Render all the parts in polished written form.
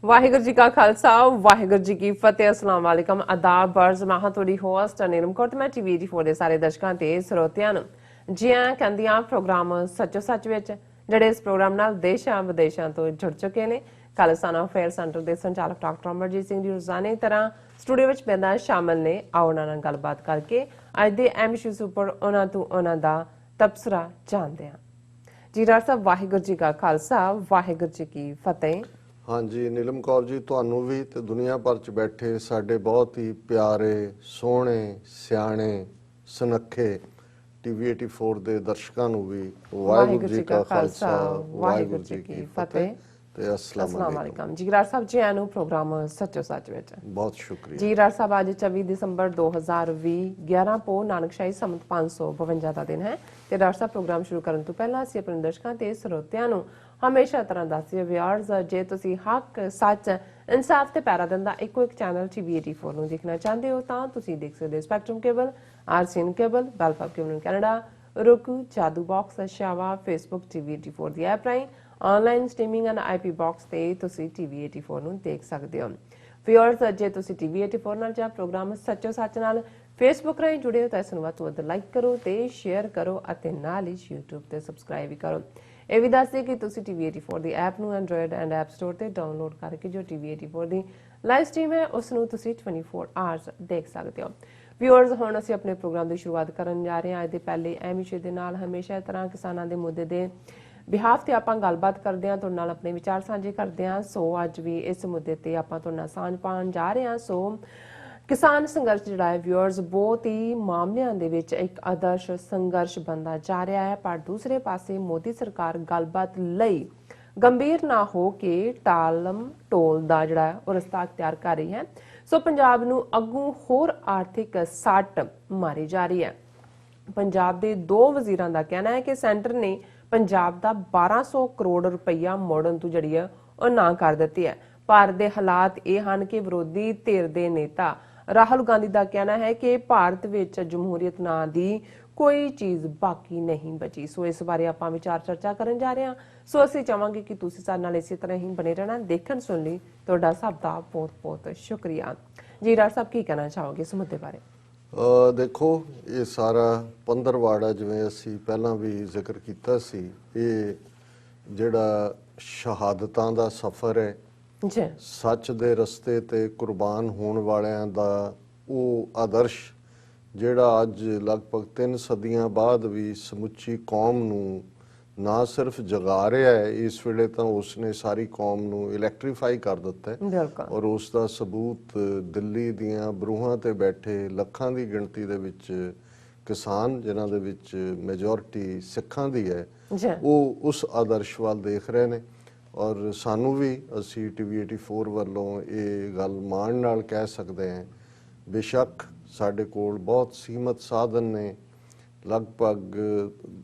वाहिगुरू जी का खालसा वाहिगुरू जी की फतेह। अस्सलाम वालेकुम आदाब बर्ज मैं हाँ थोड़ी होस्ट नीलम कौर ते मैं टीवी 84 ਦੇ ਸਾਰੇ ਦਰਸ਼ਕਾਂ ਤੇ ਸਰੋਤਿਆਂ ਨੂੰ ਜੀ ਆਇਆਂ ਕਹਿੰਦੀਆਂ ਪ੍ਰੋਗਰਾਮ ਸੱਚੋ ਸੱਚ ਵਿੱਚ ਜਿਹੜੇ ਇਸ ਪ੍ਰੋਗਰਾਮ ਨਾਲ ਦੇਸ਼ਾਂ ਵਿਦੇਸ਼ਾਂ ਤੋਂ ਜੁੜ ਚੁੱਕੇ ਨੇ। ਖਾਲਿਸਤਾਨ ਅਫੇਅਰ ਸੈਂਟਰ ਦੇ ਸੰਚਾਲਕ ਡਾਕਟਰ ਅਮਰਜੀਤ ਸਿੰਘ ਜੀ ਰੋਜ਼ਾਨੇ ਤਰ੍ਹਾਂ ਸਟੂਡੀਓ ਵਿੱਚ ਪੈਦਾ ਸ਼ਾਮਲ ਨੇ। ਆਓ ਉਹਨਾਂ ਨਾਲ ਗੱਲਬਾਤ ਕਰਕੇ ਅੱਜ ਦੇ ਐਮਿਸ਼ੂਜ਼ ਉੱਪਰ ਉਹਨਾਂ ਤੋਂ ਉਹਨਾਂ ਦਾ ਤਬਸਰਾ ਜਾਣਦੇ ਹਾਂ। ਜੀ ਡਾਕਟਰ ਸਾਹਿਬ ਵਾਹਿਗੁਰੂ ਜੀ का खालसा वाहिगुरू जी की फतेह। हाँ जी नीलम कौर जी ਤੁਹਾਨੂੰ ਵੀ ਤੇ ਦੁਨੀਆ ਭਰ ਚ ਬੈਠੇ ਸਾਡੇ ਬਹੁਤ ਹੀ ਪਿਆਰੇ ਸੋਹਣੇ ਸਿਆਣੇ ਸੁਨੱਖੇ ਟੀਵੀ 84 ਦੇ ਦਰਸ਼ਕਾਂ ਨੂੰ ਵੀ ਵਾਹਿਗੁਰੂ ਜੀ ਕਾ ਖਾਲਸਾ ਵਾਹਿਗੁਰੂ ਜੀ ਕੀ ਫਤਿਹ ਤੇ ਅਸਲਾਮ ਵਾਲੇਕਮ। ਜੀ ਡਾਕਟਰ ਸਾਹਿਬ ਜੀ ਆਨੂੰ ਪ੍ਰੋਗਰਾਮ ਸੱਚੋ ਸੱਚ ਵਿੱਚ ਬਹੁਤ ਸ਼ੁਕਰੀਆ। ਜੀ ਡਾਕਟਰ ਸਾਹਿਬ ਅੱਜ 24 ਦਸੰਬਰ 2020 11 ਪੋ ਨਾਨਕਸ਼ਾਹੀ ਸੰਮਤ 552 ਦਾ ਦਿਨ ਹੈ ਤੇ ਡਾਕਟਰ ਸਾਹਿਬ ਪ੍ਰੋਗਰਾਮ ਸ਼ੁਰੂ ਕਰਨ ਤੋਂ ਪਹਿਲਾਂ ਅਸੀਂ ਆਪਣੇ ਦਰਸ਼ਕਾਂ ਤੇ ਸਰੋਤਿਆਂ ਨੂੰ ਹਮੇਸ਼ਾ ਤਰ੍ਹਾਂ ਦੱਸਿਓ ਵਿਅਰਸ ਜੇ ਤੁਸੀਂ ਹੱਕ ਸੱਚ ਇਨਸਾਫ ਤੇ ਪੈਰਾ ਦਿੰਦਾ ਇੱਕੋ ਇੱਕ ਚੈਨਲ ਟੀਵੀ 84 ਨੂੰ ਦੇਖਣਾ ਚਾਹੁੰਦੇ ਹੋ ਤਾਂ ਤੁਸੀਂ ਦੇਖ ਸਕਦੇ ਹੋ Spectrum cable, RCN cable, Bell Fibe cable Canada, roku, Jadoo box, ਸ਼ਾਵਾ, ਫੇਸਬੁੱਕ ਟੀਵੀ 84 ਦੀ ਐਪ ਰਾਹੀਂ online streaming and IP box ਤੇ ਤੁਸੀਂ ਟੀਵੀ 84 ਨੂੰ ਦੇਖ ਸਕਦੇ ਹੋ। ਵਿਅਰਸ ਜੇ ਤੁਸੀਂ ਟੀਵੀ 84 ਨਾਲ ਜਾਂ ਪ੍ਰੋਗਰਾਮ ਸੱਚੋ ਸੱਚ ਨਾਲ ਫੇਸਬੁੱਕ ਰਾਹੀਂ ਜੁੜੇ ਹੋ ਤਾਂ ਇਸ ਨੂੰ ਵੱਧ ਤੋਂ ਵੱਧ ਲਾਈਕ ਕਰੋ ਤੇ ਸ਼ੇਅਰ ਕਰੋ ਅਤੇ ਨਾਲ ਹੀ YouTube ਤੇ ਸਬਸਕ੍ਰਾਈਬ ਵੀ ਕਰੋ। ਇਹ ਵੀ ਦੱਸ ਦੇ ਕਿ ਤੁਸੀਂ ਟੀਵੀ 84 ਦੀ ਐਪ ਨੂੰ ਐਂਡਰੋਇਡ ਐਂਡ ਐਪ ਸਟੋਰ ਤੇ ਡਾਊਨਲੋਡ ਕਰਕੇ ਜੋ ਟੀਵੀ 84 ਦੀ ਲਾਈਵ ਸਟ੍ਰੀਮ ਹੈ ਉਸ ਨੂੰ ਤੁਸੀਂ 24 ਆਵਰਸ ਦੇਖ ਸਕਦੇ ਹੋ। ਵਿਊਅਰਸ ਹੁਣ ਅਸੀਂ ਆਪਣੇ ਪ੍ਰੋਗਰਾਮ ਦੀ ਸ਼ੁਰੂਆਤ ਕਰਨ ਜਾ ਰਹੇ ਹਾਂ ਅੱਜ ਦੇ ਪਹਿਲੇ ਅਹਿਮ ਵਿਸ਼ੇ ਦੇ ਨਾਲ। ਹਮੇਸ਼ਾ ਤਰ੍ਹਾਂ ਕਿਸਾਨਾਂ ਦੇ ਮੁੱਦੇ ਦੇ ਬਿਹਾਫ ਤੇ ਆਪਾਂ ਗੱਲਬਾਤ ਕਰਦੇ ਹਾਂ, ਤੁਹਾਡੇ ਨਾਲ ਆਪਣੇ ਵਿਚਾਰ ਸਾਂਝੇ ਕਰਦੇ ਹਾਂ। ਸੋ ਅੱਜ ਵੀ ਇਸ ਮੁੱਦੇ ਤੇ ਆਪਾਂ ਤੁਹਾਡੇ ਨਾਲ ਸਾਂਝ ਪਾਉਣ ਜਾ ਰਹੇ ਹਾਂ। ਸੋ ਕਿਸਾਨ ਸੰਘਰਸ਼ ਜਿਹੜਾ ਹੈ ਵਿਊਅਰਸ ਬਹੁਤ ਹੀ ਮਾਮਲਿਆਂ ਦੇ ਵਿੱਚ ਇੱਕ ਆਦਰਸ਼ ਸੰਘਰਸ਼ ਬਣਦਾ ਜਾ ਰਿਹਾ ਹੈ, ਪਰ ਦੂਸਰੇ ਪਾਸੇ ਮੋਦੀ ਸਰਕਾਰ ਗੱਲਬਾਤ ਲਈ ਗੰਭੀਰ ਨਾ ਹੋ ਕੇ ਟਾਲਮ ਟੋਲ ਦਾ ਜਿਹੜਾ ਹੈ ਉਹ ਰਸਤਾ ਅਖਤਿਆਰ ਕਰ ਰਹੀ ਹੈ। ਸੋ ਪੰਜਾਬ ਨੂੰ ਅੱਗੋਂ ਹੋਰ ਆਰਥਿਕ ਸੱਟ ਮਾਰੀ ਜਾ ਰਹੀ ਹੈ। ਪੰਜਾਬ ਦੇ ਦੋ ਵਜ਼ੀਰਾਂ ਦਾ ਕਹਿਣਾ ਹੈ ਕਿ ਸੈਂਟਰ ਨੇ ਪੰਜਾਬ ਦਾ 1200 ਕਰੋੜ ਰੁਪਈਆ ਮੋੜਨ ਤੋਂ ਜਿਹੜੀ ਹੈ ਉਹ ਨਾ ਕਰ ਦਿੱਤੀ ਹੈ। ਭਾਰਤ ਦੇ ਹਾਲਾਤ ਇਹ ਹਨ ਕਿ ਵਿਰੋਧੀ ਧਿਰ ਦੇ ਨੇਤਾ ਰਾਹੁਲ ਗਾਂਧੀ ਦਾ ਕਹਿਣਾ ਹੈ ਕਿ ਭਾਰਤ ਵਿੱਚ ਜਮਹੂਰੀਅਤ ਨਾਂ ਦੀ ਕੋਈ ਚੀਜ਼ ਬਾਕੀ ਨਹੀਂ ਬਚੀ। ਸੋ ਇਸ ਬਾਰੇ ਆਪਾਂ ਵਿਚਾਰ ਚਰਚਾ ਕਰਨ ਜਾ ਰਹੇ ਹਾਂ। ਸੋ ਅਸੀਂ ਚਾਹਾਂਗੇ ਕਿ ਤੁਸੀਂ ਸਾਡੇ ਨਾਲ ਇਸੇ ਤਰ੍ਹਾਂ ਹੀ ਬਣੇ ਰਹਿਣਾ। ਦੇਖਣ ਸੁਣ ਲਈ ਤੁਹਾਡਾ ਸਭ ਦਾ ਬਹੁਤ ਬਹੁਤ ਸ਼ੁਕਰੀਆ। ਜੀ ਡਾਕਟਰ ਸਾਹਿਬ ਕੀ ਕਹਿਣਾ ਚਾਹੋਗੇ ਇਸ ਮੁੱਦੇ ਬਾਰੇ? ਦੇਖੋ ਇਹ ਸਾਰਾ ਪੰਦਰਵਾੜਾ ਜਿਵੇਂ ਅਸੀਂ ਪਹਿਲਾਂ ਵੀ ਜ਼ਿਕਰ ਕੀਤਾ ਸੀ, ਇਹ ਜਿਹੜਾ ਸ਼ਹਾਦਤਾਂ ਦਾ ਸਫ਼ਰ ਹੈ ਸੱਚ ਦੇ ਰਸਤੇ ਤੇ ਕੁਰਬਾਨ ਹੋਣ ਵਾਲਿਆਂ ਦਾ ਉਹ ਆਦਰਸ਼ ਜਿਹੜਾ ਅੱਜ ਲਗਭਗ 3 ਸਦੀਆਂ ਬਾਅਦ ਵੀ ਸਮੁੱਚੀ ਕੌਮ ਨੂੰ ਨਾ ਸਿਰਫ ਜਗਾ ਰਿਹਾ ਹੈ, ਇਸ ਵੇਲੇ ਤਾਂ ਉਸਨੇ ਸਾਰੀ ਕੌਮ ਨੂੰ ਇਲੈਕਟ੍ਰੀਫਾਈ ਕਰ ਦਿੱਤਾ ਹੈ। ਔਰ ਉਸ ਦਾ ਸਬੂਤ ਦਿੱਲੀ ਦੀਆਂ ਬਰੂਹਾਂ ਤੇ ਬੈਠੇ ਲੱਖਾਂ ਦੀ ਗਿਣਤੀ ਦੇ ਵਿੱਚ ਕਿਸਾਨ ਜਿਨ੍ਹਾਂ ਦੇ ਵਿੱਚ ਮੈਜੋਰਿਟੀ ਸਿੱਖਾਂ ਦੀ ਹੈ, ਉਹ ਉਸ ਆਦਰਸ਼ ਵੱਲ ਦੇਖ ਰਹੇ ਨੇ। ਔਰ ਸਾਨੂੰ ਵੀ ਅਸੀਂ ਟੀਵੀ 84 ਵੱਲੋਂ ਇਹ ਗੱਲ ਮਾਣ ਨਾਲ ਕਹਿ ਸਕਦੇ ਹਾਂ, ਬੇਸ਼ੱਕ ਸਾਡੇ ਕੋਲ ਬਹੁਤ ਸੀਮਤ ਸਾਧਨ ਨੇ। ਲਗਭਗ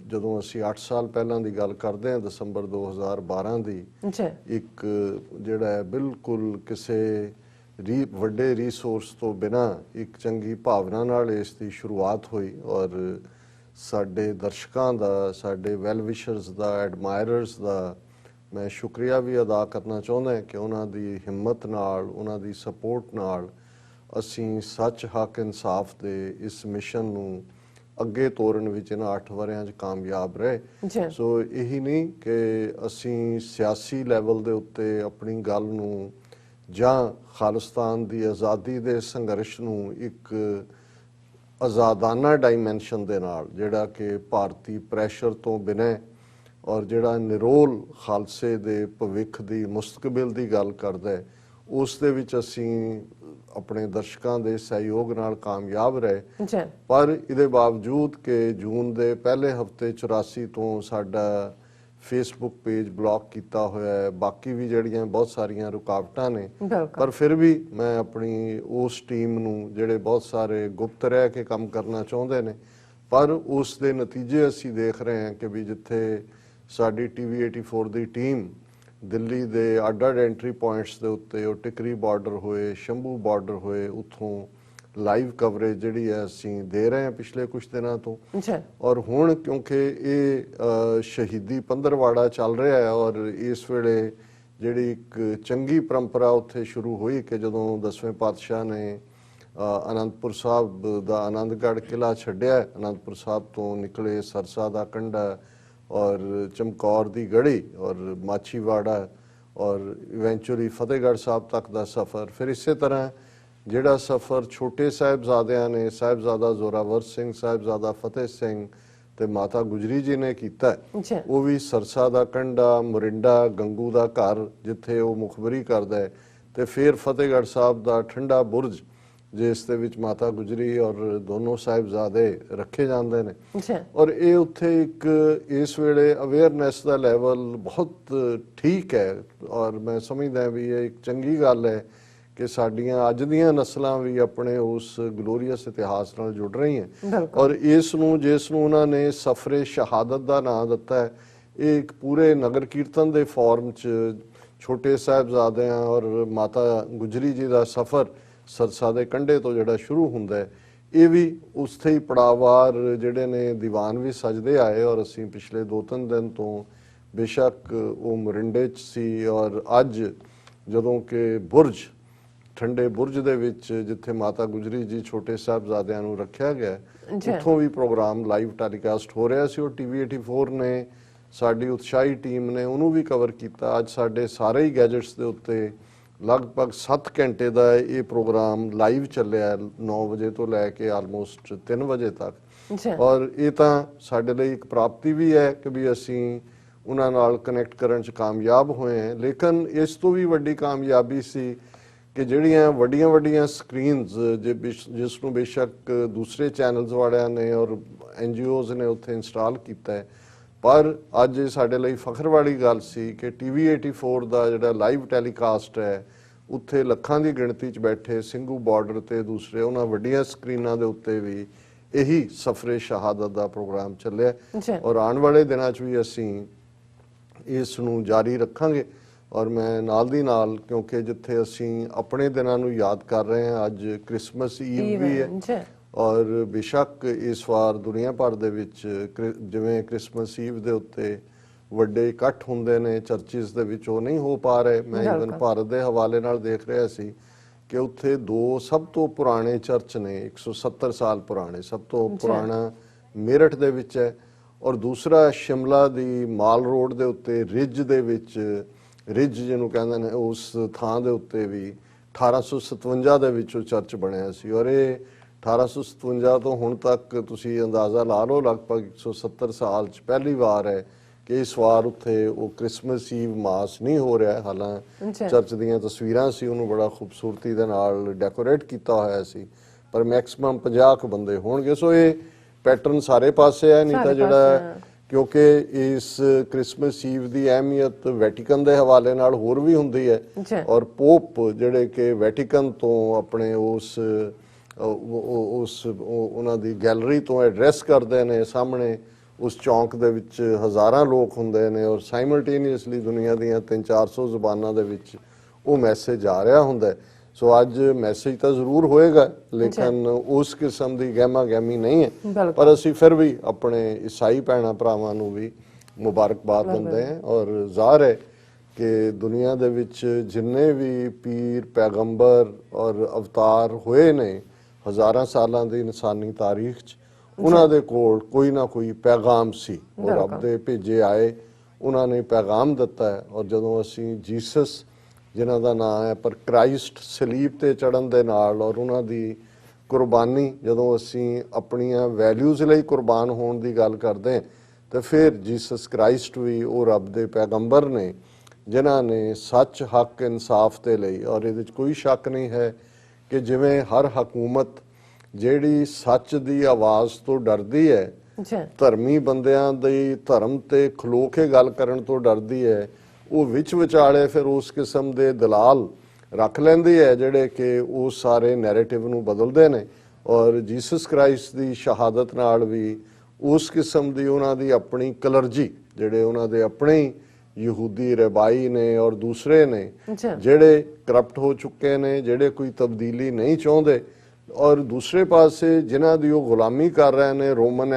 ਜਦੋਂ ਅਸੀਂ 8 ਸਾਲ ਪਹਿਲਾਂ ਦੀ ਗੱਲ ਕਰਦੇ ਹਾਂ ਦਸੰਬਰ 2012 ਦੀ, ਇੱਕ ਜਿਹੜਾ ਹੈ ਬਿਲਕੁਲ ਕਿਸੇ ਵੱਡੇ ਰਿਸੋਰਸ ਤੋਂ ਬਿਨਾਂ ਇੱਕ ਚੰਗੀ ਭਾਵਨਾ ਨਾਲ ਇਸ ਦੀ ਸ਼ੁਰੂਆਤ ਹੋਈ। ਔਰ ਸਾਡੇ ਦਰਸ਼ਕਾਂ ਦਾ, ਸਾਡੇ ਵੈਲ ਵਿਸ਼ਰਸ ਦਾ, ਐਡਮਾਇਰਰਸ ਦਾ ਮੈਂ ਸ਼ੁਕਰੀਆ ਵੀ ਅਦਾ ਕਰਨਾ ਚਾਹੁੰਦਾ ਕਿ ਉਹਨਾਂ ਦੀ ਹਿੰਮਤ ਨਾਲ, ਉਹਨਾਂ ਦੀ ਸਪੋਰਟ ਨਾਲ ਅਸੀਂ ਸੱਚ ਹੱਕ ਇਨਸਾਫ ਦੇ ਇਸ ਮਿਸ਼ਨ ਨੂੰ ਅੱਗੇ ਤੋਰਨ ਵਿੱਚ ਇਹਨਾਂ 8 ਵਰਿਆਂ 'ਚ ਕਾਮਯਾਬ ਰਹੇ। ਸੋ ਇਹੀ ਨਹੀਂ ਕਿ ਅਸੀਂ ਸਿਆਸੀ ਲੈਵਲ ਦੇ ਉੱਤੇ ਆਪਣੀ ਗੱਲ ਨੂੰ ਜਾਂ ਖਾਲਿਸਤਾਨ ਦੀ ਆਜ਼ਾਦੀ ਦੇ ਸੰਘਰਸ਼ ਨੂੰ ਇੱਕ ਆਜ਼ਾਦਾਨਾ ਡਾਈਮੈਂਸ਼ਨ ਦੇ ਨਾਲ, ਜਿਹੜਾ ਕਿ ਭਾਰਤੀ ਪ੍ਰੈਸ਼ਰ ਤੋਂ ਬਿਨਾਂ ਔਰ ਜਿਹੜਾ ਨਿਰੋਲ ਖਾਲਸੇ ਦੇ ਭਵਿੱਖ ਦੀ ਮੁਸਤਕਬਲ ਦੀ ਗੱਲ ਕਰਦਾ ਹੈ, ਉਸ ਦੇ ਵਿੱਚ ਅਸੀਂ ਆਪਣੇ ਦਰਸ਼ਕਾਂ ਦੇ ਸਹਿਯੋਗ ਨਾਲ ਕਾਮਯਾਬ ਰਹੇ। ਪਰ ਇਹਦੇ ਬਾਵਜੂਦ ਕਿ ਜੂਨ ਦੇ ਪਹਿਲੇ ਹਫਤੇ 84 ਤੋਂ ਸਾਡਾ ਫੇਸਬੁੱਕ ਪੇਜ ਬਲੌਕ ਕੀਤਾ ਹੋਇਆ ਹੈ, ਬਾਕੀ ਵੀ ਜਿਹੜੀਆਂ ਬਹੁਤ ਸਾਰੀਆਂ ਰੁਕਾਵਟਾਂ ਨੇ, ਪਰ ਫਿਰ ਵੀ ਮੈਂ ਆਪਣੀ ਉਸ ਟੀਮ ਨੂੰ, ਜਿਹੜੇ ਬਹੁਤ ਸਾਰੇ ਗੁਪਤ ਰਹਿ ਕੇ ਕੰਮ ਕਰਨਾ ਚਾਹੁੰਦੇ ਨੇ, ਪਰ ਉਸ ਦੇ ਨਤੀਜੇ ਅਸੀਂ ਦੇਖ ਰਹੇ ਹਾਂ ਕਿ ਵੀ ਜਿੱਥੇ ਸਾਡੀ ਟੀਵੀ 84 ਦੀ ਟੀਮ ਦਿੱਲੀ ਦੇ ਅੱਡ-ਅੱਡ ਐਂਟਰੀ ਪੁਆਇੰਟਸ ਦੇ ਉੱਤੇ, ਉਹ ਟਿਕਰੀ ਬਾਰਡਰ ਹੋਏ, ਸ਼ੰਭੂ ਬਾਰਡਰ ਹੋਏ, ਉੱਥੋਂ ਲਾਈਵ ਕਵਰੇਜ ਜਿਹੜੀ ਹੈ ਅਸੀਂ ਦੇ ਰਹੇ ਹਾਂ ਪਿਛਲੇ ਕੁਝ ਦਿਨਾਂ ਤੋਂ। ਔਰ ਹੁਣ ਕਿਉਂਕਿ ਇਹ ਸ਼ਹੀਦੀ ਪੰਦਰਵਾੜਾ ਚੱਲ ਰਿਹਾ ਹੈ ਔਰ ਇਸ ਵੇਲੇ ਜਿਹੜੀ ਇੱਕ ਚੰਗੀ ਪਰੰਪਰਾ ਉੱਥੇ ਸ਼ੁਰੂ ਹੋਈ ਕਿ ਜਦੋਂ 10ਵੇਂ ਪਾਤਸ਼ਾਹ ਨੇ ਅਨੰਦਪੁਰ ਸਾਹਿਬ ਦਾ ਆਨੰਦਗੜ੍ਹ ਕਿਲ੍ਹਾ ਛੱਡਿਆ, ਅਨੰਦਪੁਰ ਸਾਹਿਬ ਤੋਂ ਨਿਕਲੇ ਸਰਸਾ ਦਾ ਕੰਢਾ ਔਰ ਚਮਕੌਰ ਦੀ ਗੜੀ ਔਰ ਮਾਛੀਵਾੜਾ ਔਰ ਇਵੈਂਚੁਅਲੀ ਫਤਿਹਗੜ੍ਹ ਸਾਹਿਬ ਤੱਕ ਦਾ ਸਫ਼ਰ। ਫਿਰ ਇਸੇ ਤਰ੍ਹਾਂ ਜਿਹੜਾ ਸਫ਼ਰ ਛੋਟੇ ਸਾਹਿਬਜ਼ਾਦਿਆਂ ਨੇ, ਸਾਹਿਬਜ਼ਾਦਾ ਜ਼ੋਰਾਵਰ ਸਿੰਘ, ਸਾਹਿਬਜ਼ਾਦਾ ਫਤਿਹ ਸਿੰਘ ਤੇ ਮਾਤਾ ਗੁਜਰੀ ਜੀ ਨੇ ਕੀਤਾ, ਉਹ ਵੀ ਸਰਸਾ ਦਾ ਕੰਢਾ, ਮੋਰਿੰਡਾ, ਗੰਗੂ ਦਾ ਘਰ ਜਿੱਥੇ ਉਹ ਮੁਖਬਰੀ ਕਰਦਾ ਹੈ, ਤੇ ਫਿਰ ਫਤਿਹਗੜ੍ਹ ਸਾਹਿਬ ਦਾ ਠੰਡਾ ਬੁਰਜ ਜਿਸ ਦੇ ਵਿੱਚ ਮਾਤਾ ਗੁਜਰੀ ਔਰ ਦੋਨੋਂ ਸਾਹਿਬਜ਼ਾਦੇ ਰੱਖੇ ਜਾਂਦੇ ਨੇ। ਔਰ ਇਹ ਉੱਥੇ ਇੱਕ ਇਸ ਵੇਲੇ ਅਵੇਅਰਨੈਸ ਦਾ ਲੈਵਲ ਬਹੁਤ ਠੀਕ ਹੈ ਔਰ ਮੈਂ ਸਮਝਦਾ ਵੀ ਇਹ ਇੱਕ ਚੰਗੀ ਗੱਲ ਹੈ ਕਿ ਸਾਡੀਆਂ ਅੱਜ ਦੀਆਂ ਨਸਲਾਂ ਵੀ ਆਪਣੇ ਉਸ ਗਲੋਰੀਅਸ ਇਤਿਹਾਸ ਨਾਲ ਜੁੜ ਰਹੀਆਂ। ਔਰ ਇਸ ਨੂੰ ਜਿਸ ਨੂੰ ਉਹਨਾਂ ਨੇ ਸਫਰੇ ਸ਼ਹਾਦਤ ਦਾ ਨਾਂ ਦਿੱਤਾ ਹੈ, ਇਹ ਇੱਕ ਪੂਰੇ ਨਗਰ ਕੀਰਤਨ ਦੇ ਫਾਰਮ 'ਚ ਛੋਟੇ ਸਾਹਿਬਜ਼ਾਦਿਆਂ ਔਰ ਮਾਤਾ ਗੁਜਰੀ ਜੀ ਦਾ ਸਫ਼ਰ ਸਰਸਾ ਦੇ ਕੰਢੇ ਤੋਂ ਜਿਹੜਾ ਸ਼ੁਰੂ ਹੁੰਦਾ ਹੈ, ਇਹ ਵੀ ਉਸਥੇ ਹੀ ਪੜਾਵਾਰ ਜਿਹੜੇ ਨੇ ਦੀਵਾਨ ਵੀ ਸਜਦੇ ਆਏ। ਔਰ ਅਸੀਂ ਪਿਛਲੇ 2-3 ਦਿਨ ਤੋਂ ਬੇਸ਼ੱਕ ਉਹ ਮੋਰਿੰਡੇ 'ਚ ਸੀ ਔਰ ਅੱਜ ਜਦੋਂ ਕਿ ਬੁਰਜ, ਠੰਡੇ ਬੁਰਜ ਦੇ ਵਿੱਚ ਜਿੱਥੇ ਮਾਤਾ ਗੁਜਰੀ ਜੀ ਛੋਟੇ ਸਾਹਿਬਜ਼ਾਦਿਆਂ ਨੂੰ ਰੱਖਿਆ ਗਿਆ, ਉੱਥੋਂ ਵੀ ਪ੍ਰੋਗਰਾਮ ਲਾਈਵ ਟੈਲੀਕਾਸਟ ਹੋ ਰਿਹਾ ਸੀ। ਉਹ TV 84 ਨੇ, ਸਾਡੀ ਉਤਸ਼ਾਹੀ ਟੀਮ ਨੇ ਉਹਨੂੰ ਵੀ ਕਵਰ ਕੀਤਾ। ਅੱਜ ਸਾਡੇ ਸਾਰੇ ਹੀ ਗੈਜਟਸ ਦੇ ਉੱਤੇ ਲਗਭਗ 7 ਘੰਟੇ ਦਾ ਇਹ ਪ੍ਰੋਗਰਾਮ ਲਾਈਵ ਚੱਲਿਆ 9 ਵਜੇ ਤੋਂ ਲੈ ਕੇ ਆਲਮੋਸਟ 3 ਵਜੇ ਤੱਕ। ਔਰ ਇਹ ਤਾਂ ਸਾਡੇ ਲਈ ਇੱਕ ਪ੍ਰਾਪਤੀ ਵੀ ਹੈ ਕਿ ਵੀ ਅਸੀਂ ਉਹਨਾਂ ਨਾਲ ਕਨੈਕਟ ਕਰਨ 'ਚ ਕਾਮਯਾਬ ਹੋਏ ਹਾਂ। ਲੇਕਿਨ ਇਸ ਤੋਂ ਵੀ ਵੱਡੀ ਕਾਮਯਾਬੀ ਸੀ ਕਿ ਜਿਹੜੀਆਂ ਵੱਡੀਆਂ ਸਕਰੀਨਸ ਜਿਸ ਨੂੰ ਬੇਸ਼ੱਕ ਦੂਸਰੇ ਚੈਨਲਸ ਵਾਲਿਆਂ ਨੇ ਔਰ NGOs ਨੇ ਉੱਥੇ ਇੰਸਟਾਲ ਕੀਤਾ ਹੈ, ਪਰ ਅੱਜ ਇਹ ਸਾਡੇ ਲਈ ਫਖਰ ਵਾਲੀ ਗੱਲ ਸੀ ਕਿ TV 84 ਦਾ ਜਿਹੜਾ ਲਾਈਵ ਟੈਲੀਕਾਸਟ ਹੈ, ਉੱਥੇ ਲੱਖਾਂ ਦੀ ਗਿਣਤੀ 'ਚ ਬੈਠੇ ਸਿੰਘੂ ਬਾਰਡਰ ਤੇ ਦੂਸਰੇ ਉਹਨਾਂ ਵੱਡੀਆਂ ਸਕਰੀਨਾਂ ਦੇ ਉੱਤੇ ਵੀ ਇਹੀ ਸਫਰੇ ਸ਼ਹਾਦਤ ਦਾ ਪ੍ਰੋਗਰਾਮ ਚੱਲਿਆ। ਔਰ ਆਉਣ ਵਾਲੇ ਦਿਨਾਂ 'ਚ ਵੀ ਅਸੀਂ ਇਸ ਨੂੰ ਜਾਰੀ ਰੱਖਾਂਗੇ। ਔਰ ਮੈਂ ਨਾਲ ਦੀ ਨਾਲ, ਕਿਉਂਕਿ ਜਿੱਥੇ ਅਸੀਂ ਆਪਣੇ ਦਿਨਾਂ ਨੂੰ ਯਾਦ ਕਰ ਰਹੇ ਹਾਂ, ਅੱਜ ਕ੍ਰਿਸਮਸ ਈਵ ਵੀ ਹੈ ਔਰ ਬੇਸ਼ੱਕ ਇਸ ਵਾਰ ਦੁਨੀਆ ਭਰ ਦੇ ਵਿੱਚ ਜਿਵੇਂ ਕ੍ਰਿਸਮਸ ਈਵ ਦੇ ਉੱਤੇ ਵੱਡੇ ਇਕੱਠ ਹੁੰਦੇ ਨੇ ਚਰਚਿਸ ਦੇ ਵਿੱਚ, ਉਹ ਨਹੀਂ ਹੋ ਪਾ ਰਹੇ। ਮੈਂ ਇਵਨ ਭਾਰਤ ਦੇ ਹਵਾਲੇ ਨਾਲ ਦੇਖ ਰਿਹਾ ਸੀ ਕਿ ਉੱਥੇ 2 ਸਭ ਤੋਂ ਪੁਰਾਣੇ ਚਰਚ ਨੇ, 170 ਸਾਲ ਪੁਰਾਣੇ। ਸਭ ਤੋਂ ਪੁਰਾਣਾ ਮੇਰਠ ਦੇ ਵਿੱਚ ਹੈ ਔਰ ਦੂਸਰਾ ਸ਼ਿਮਲਾ ਦੀ ਮਾਲ ਰੋਡ ਦੇ ਉੱਤੇ ਰਿਜ ਦੇ ਵਿੱਚ, ਰਿਜ ਜਿਹਨੂੰ ਕਹਿੰਦੇ ਨੇ, ਉਸ ਥਾਂ ਦੇ ਉੱਤੇ ਵੀ 1857 ਦੇ ਵਿੱਚ ਉਹ ਚਰਚ ਬਣਿਆ ਸੀ। ਔਰ ਇਹ 1857 ਤੋਂ ਹੁਣ ਤੱਕ ਤੁਸੀਂ ਅੰਦਾਜ਼ਾ ਲਾ ਲਓ, ਲਗਭਗ 170 ਸਾਲ 'ਚ ਪਹਿਲੀ ਵਾਰ ਹੈ ਕਿ ਇਸ ਵਾਰ ਉੱਥੇ ਉਹ ਕ੍ਰਿਸਮਸ ਈਵ ਮਾਸ ਨਹੀਂ ਹੋ ਰਿਹਾ। ਹਾਲਾਂਕਿ ਚਰਚ ਦੀਆਂ ਤਸਵੀਰਾਂ ਸੀ, ਉਹਨੂੰ ਬੜਾ ਖੂਬਸੂਰਤੀ ਦੇ ਨਾਲ ਡੈਕੋਰੇਟ ਕੀਤਾ ਹੋਇਆ ਸੀ, ਪਰ ਮੈਕਸਿਮਮ 50 ਕੁ ਬੰਦੇ ਹੋਣਗੇ। ਸੋ ਇਹ ਪੈਟਰਨ ਸਾਰੇ ਪਾਸੇ ਹੈ। ਨਹੀਂ ਤਾਂ ਜਿਹੜਾ, ਕਿਉਂਕਿ ਇਸ ਕ੍ਰਿਸਮਸ ਈਵ ਦੀ ਅਹਿਮੀਅਤ ਵੈਟੀਕਨ ਦੇ ਹਵਾਲੇ ਨਾਲ ਹੋਰ ਵੀ ਹੁੰਦੀ ਹੈ ਔਰ ਪੋਪ ਜਿਹੜੇ ਕਿ ਵੈਟੀਕਨ ਤੋਂ ਆਪਣੇ ਉਹਨਾਂ ਦੀ ਗੈਲਰੀ ਤੋਂ ਐਡਰੈਸ ਕਰਦੇ ਨੇ ਸਾਹਮਣੇ, ਉਸ ਚੌਂਕ ਦੇ ਵਿੱਚ ਹਜ਼ਾਰਾਂ ਲੋਕ ਹੁੰਦੇ ਨੇ ਔਰ ਸਾਈਮਲਟੇਨੀਅਸਲੀ ਦੁਨੀਆ ਦੀਆਂ 300-400 ਜ਼ੁਬਾਨਾਂ ਦੇ ਵਿੱਚ ਉਹ ਮੈਸੇਜ ਆ ਰਿਹਾ ਹੁੰਦਾ। ਸੋ ਅੱਜ ਮੈਸੇਜ ਤਾਂ ਜ਼ਰੂਰ ਹੋਏਗਾ, ਲੇਕਿਨ ਉਸ ਕਿਸਮ ਦੀ ਗਹਿਮਾ ਗਹਿਮੀ ਨਹੀਂ ਹੈ। ਪਰ ਅਸੀਂ ਫਿਰ ਵੀ ਆਪਣੇ ਈਸਾਈ ਭੈਣਾਂ ਭਰਾਵਾਂ ਨੂੰ ਵੀ ਮੁਬਾਰਕਬਾਦ ਦਿੰਦੇ ਹਾਂ ਔਰ ਜ਼ਾਹਰ ਹੈ ਕਿ ਦੁਨੀਆ ਦੇ ਵਿੱਚ ਜਿੰਨੇ ਵੀ ਪੀਰ, ਪੈਗੰਬਰ ਔਰ ਅਵਤਾਰ ਹੋਏ ਨੇ ਹਜ਼ਾਰਾਂ ਸਾਲਾਂ ਦੀ ਇਨਸਾਨੀ ਤਾਰੀਖ 'ਚ, ਉਹਨਾਂ ਦੇ ਕੋਲ ਕੋਈ ਨਾ ਕੋਈ ਪੈਗਾਮ ਸੀ। ਉਹ ਰੱਬ ਦੇ ਭੇਜੇ ਆਏ, ਉਹਨਾਂ ਨੇ ਪੈਗਾਮ ਦਿੱਤਾ ਹੈ। ਔਰ ਜਦੋਂ ਅਸੀਂ ਜੀਸਸ, ਜਿਨ੍ਹਾਂ ਦਾ ਨਾਮ ਹੈ, ਪਰ ਕ੍ਰਾਈਸਟ ਸਲੀਬ ਤੇ ਚੜ੍ਹਨ ਦੇ ਨਾਲ ਔਰ ਉਹਨਾਂ ਦੀ ਕੁਰਬਾਨੀ, ਜਦੋਂ ਅਸੀਂ ਆਪਣੀਆਂ ਵੈਲਿਊਜ਼ ਲਈ ਕੁਰਬਾਨ ਹੋਣ ਦੀ ਗੱਲ ਕਰਦੇ ਹਾਂ, ਤਾਂ ਫਿਰ ਜੀਸਸ ਕ੍ਰਾਈਸਟ ਵੀ ਉਹ ਰੱਬ ਦੇ ਪੈਗੰਬਰ ਨੇ ਜਿਨ੍ਹਾਂ ਨੇ ਸੱਚ, ਹੱਕ, ਇਨਸਾਫ ਦੇ ਲਈ, ਔਰ ਇਹਦੇ 'ਚ ਕੋਈ ਸ਼ੱਕ ਨਹੀਂ ਹੈ ਕਿ ਜਿਵੇਂ ਹਰ ਹਕੂਮਤ ਜਿਹੜੀ ਸੱਚ ਦੀ ਆਵਾਜ਼ ਤੋਂ ਡਰਦੀ ਹੈ, ਧਰਮੀ ਬੰਦਿਆਂ ਦੀ ਧਰਮ ਤੇ ਖਲੋ ਕੇ ਗੱਲ ਕਰਨ ਤੋਂ ਡਰਦੀ ਹੈ, ਉਹ ਵਿੱਚ ਵਿਚਾਲੇ ਫਿਰ ਉਸ ਕਿਸਮ ਦੇ ਦਲਾਲ ਰੱਖ ਲੈਂਦੀ ਹੈ ਜਿਹੜੇ ਕਿ ਉਸ ਸਾਰੇ ਨੈਰੇਟਿਵ ਨੂੰ ਬਦਲਦੇ ਨੇ। ਔਰ ਜੀਸਸ ਕ੍ਰਾਈਸਟ ਦੀ ਸ਼ਹਾਦਤ ਨਾਲ ਵੀ ਉਸ ਕਿਸਮ ਦੀ ਉਹਨਾਂ ਦੀ ਆਪਣੀ ਕਲਰਜੀ, ਜਿਹੜੇ ਉਹਨਾਂ ਦੇ ਆਪਣੇ ਯਹੂਦੀ ਰਬਾਈ ਨੇ ਔਰ ਦੂਸਰੇ ਨੇ ਜਿਹੜੇ ਕਰਪਟ ਹੋ ਚੁੱਕੇ ਨੇ, ਜਿਹੜੇ ਕੋਈ ਤਬਦੀਲੀ ਨਹੀਂ ਚਾਹੁੰਦੇ, ਔਰ ਦੂਸਰੇ ਪਾਸੇ ਜਿਨ੍ਹਾਂ ਦੀ ਉਹ ਗੁਲਾਮੀ ਕਰ ਰਹੇ ਨੇ ਰੋਮਨ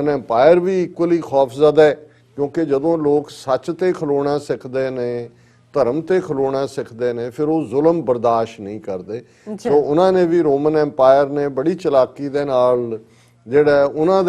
ਐਮਪਾਇਰ ਵੀ ਇਕੁਅਲੀ ਖੌਫਜ਼ਦਾ ਹੈ ਕਿਉਂਕਿ ਜਦੋਂ ਲੋਕ ਸੱਚ ਤੇ ਖਲੋਣਾ ਸਿੱਖਦੇ ਨੇ, ਧਰਮ ਤੇ ਖਲੋਣਾ ਸਿੱਖਦੇ ਨੇ, ਫਿਰ ਉਹ ਜ਼ੁਲਮ ਬਰਦਾਸ਼ਤ ਨਹੀਂ ਕਰਦੇ। ਸੋ ਉਹਨਾਂ ਨੇ ਵੀ, ਰੋਮਨ ਐਮਪਾਇਰ ਨੇ ਬੜੀ ਚਲਾਕੀ ਦੇ ਨਾਲ ਜਿਹੜਾ ਉਹਨਾਂ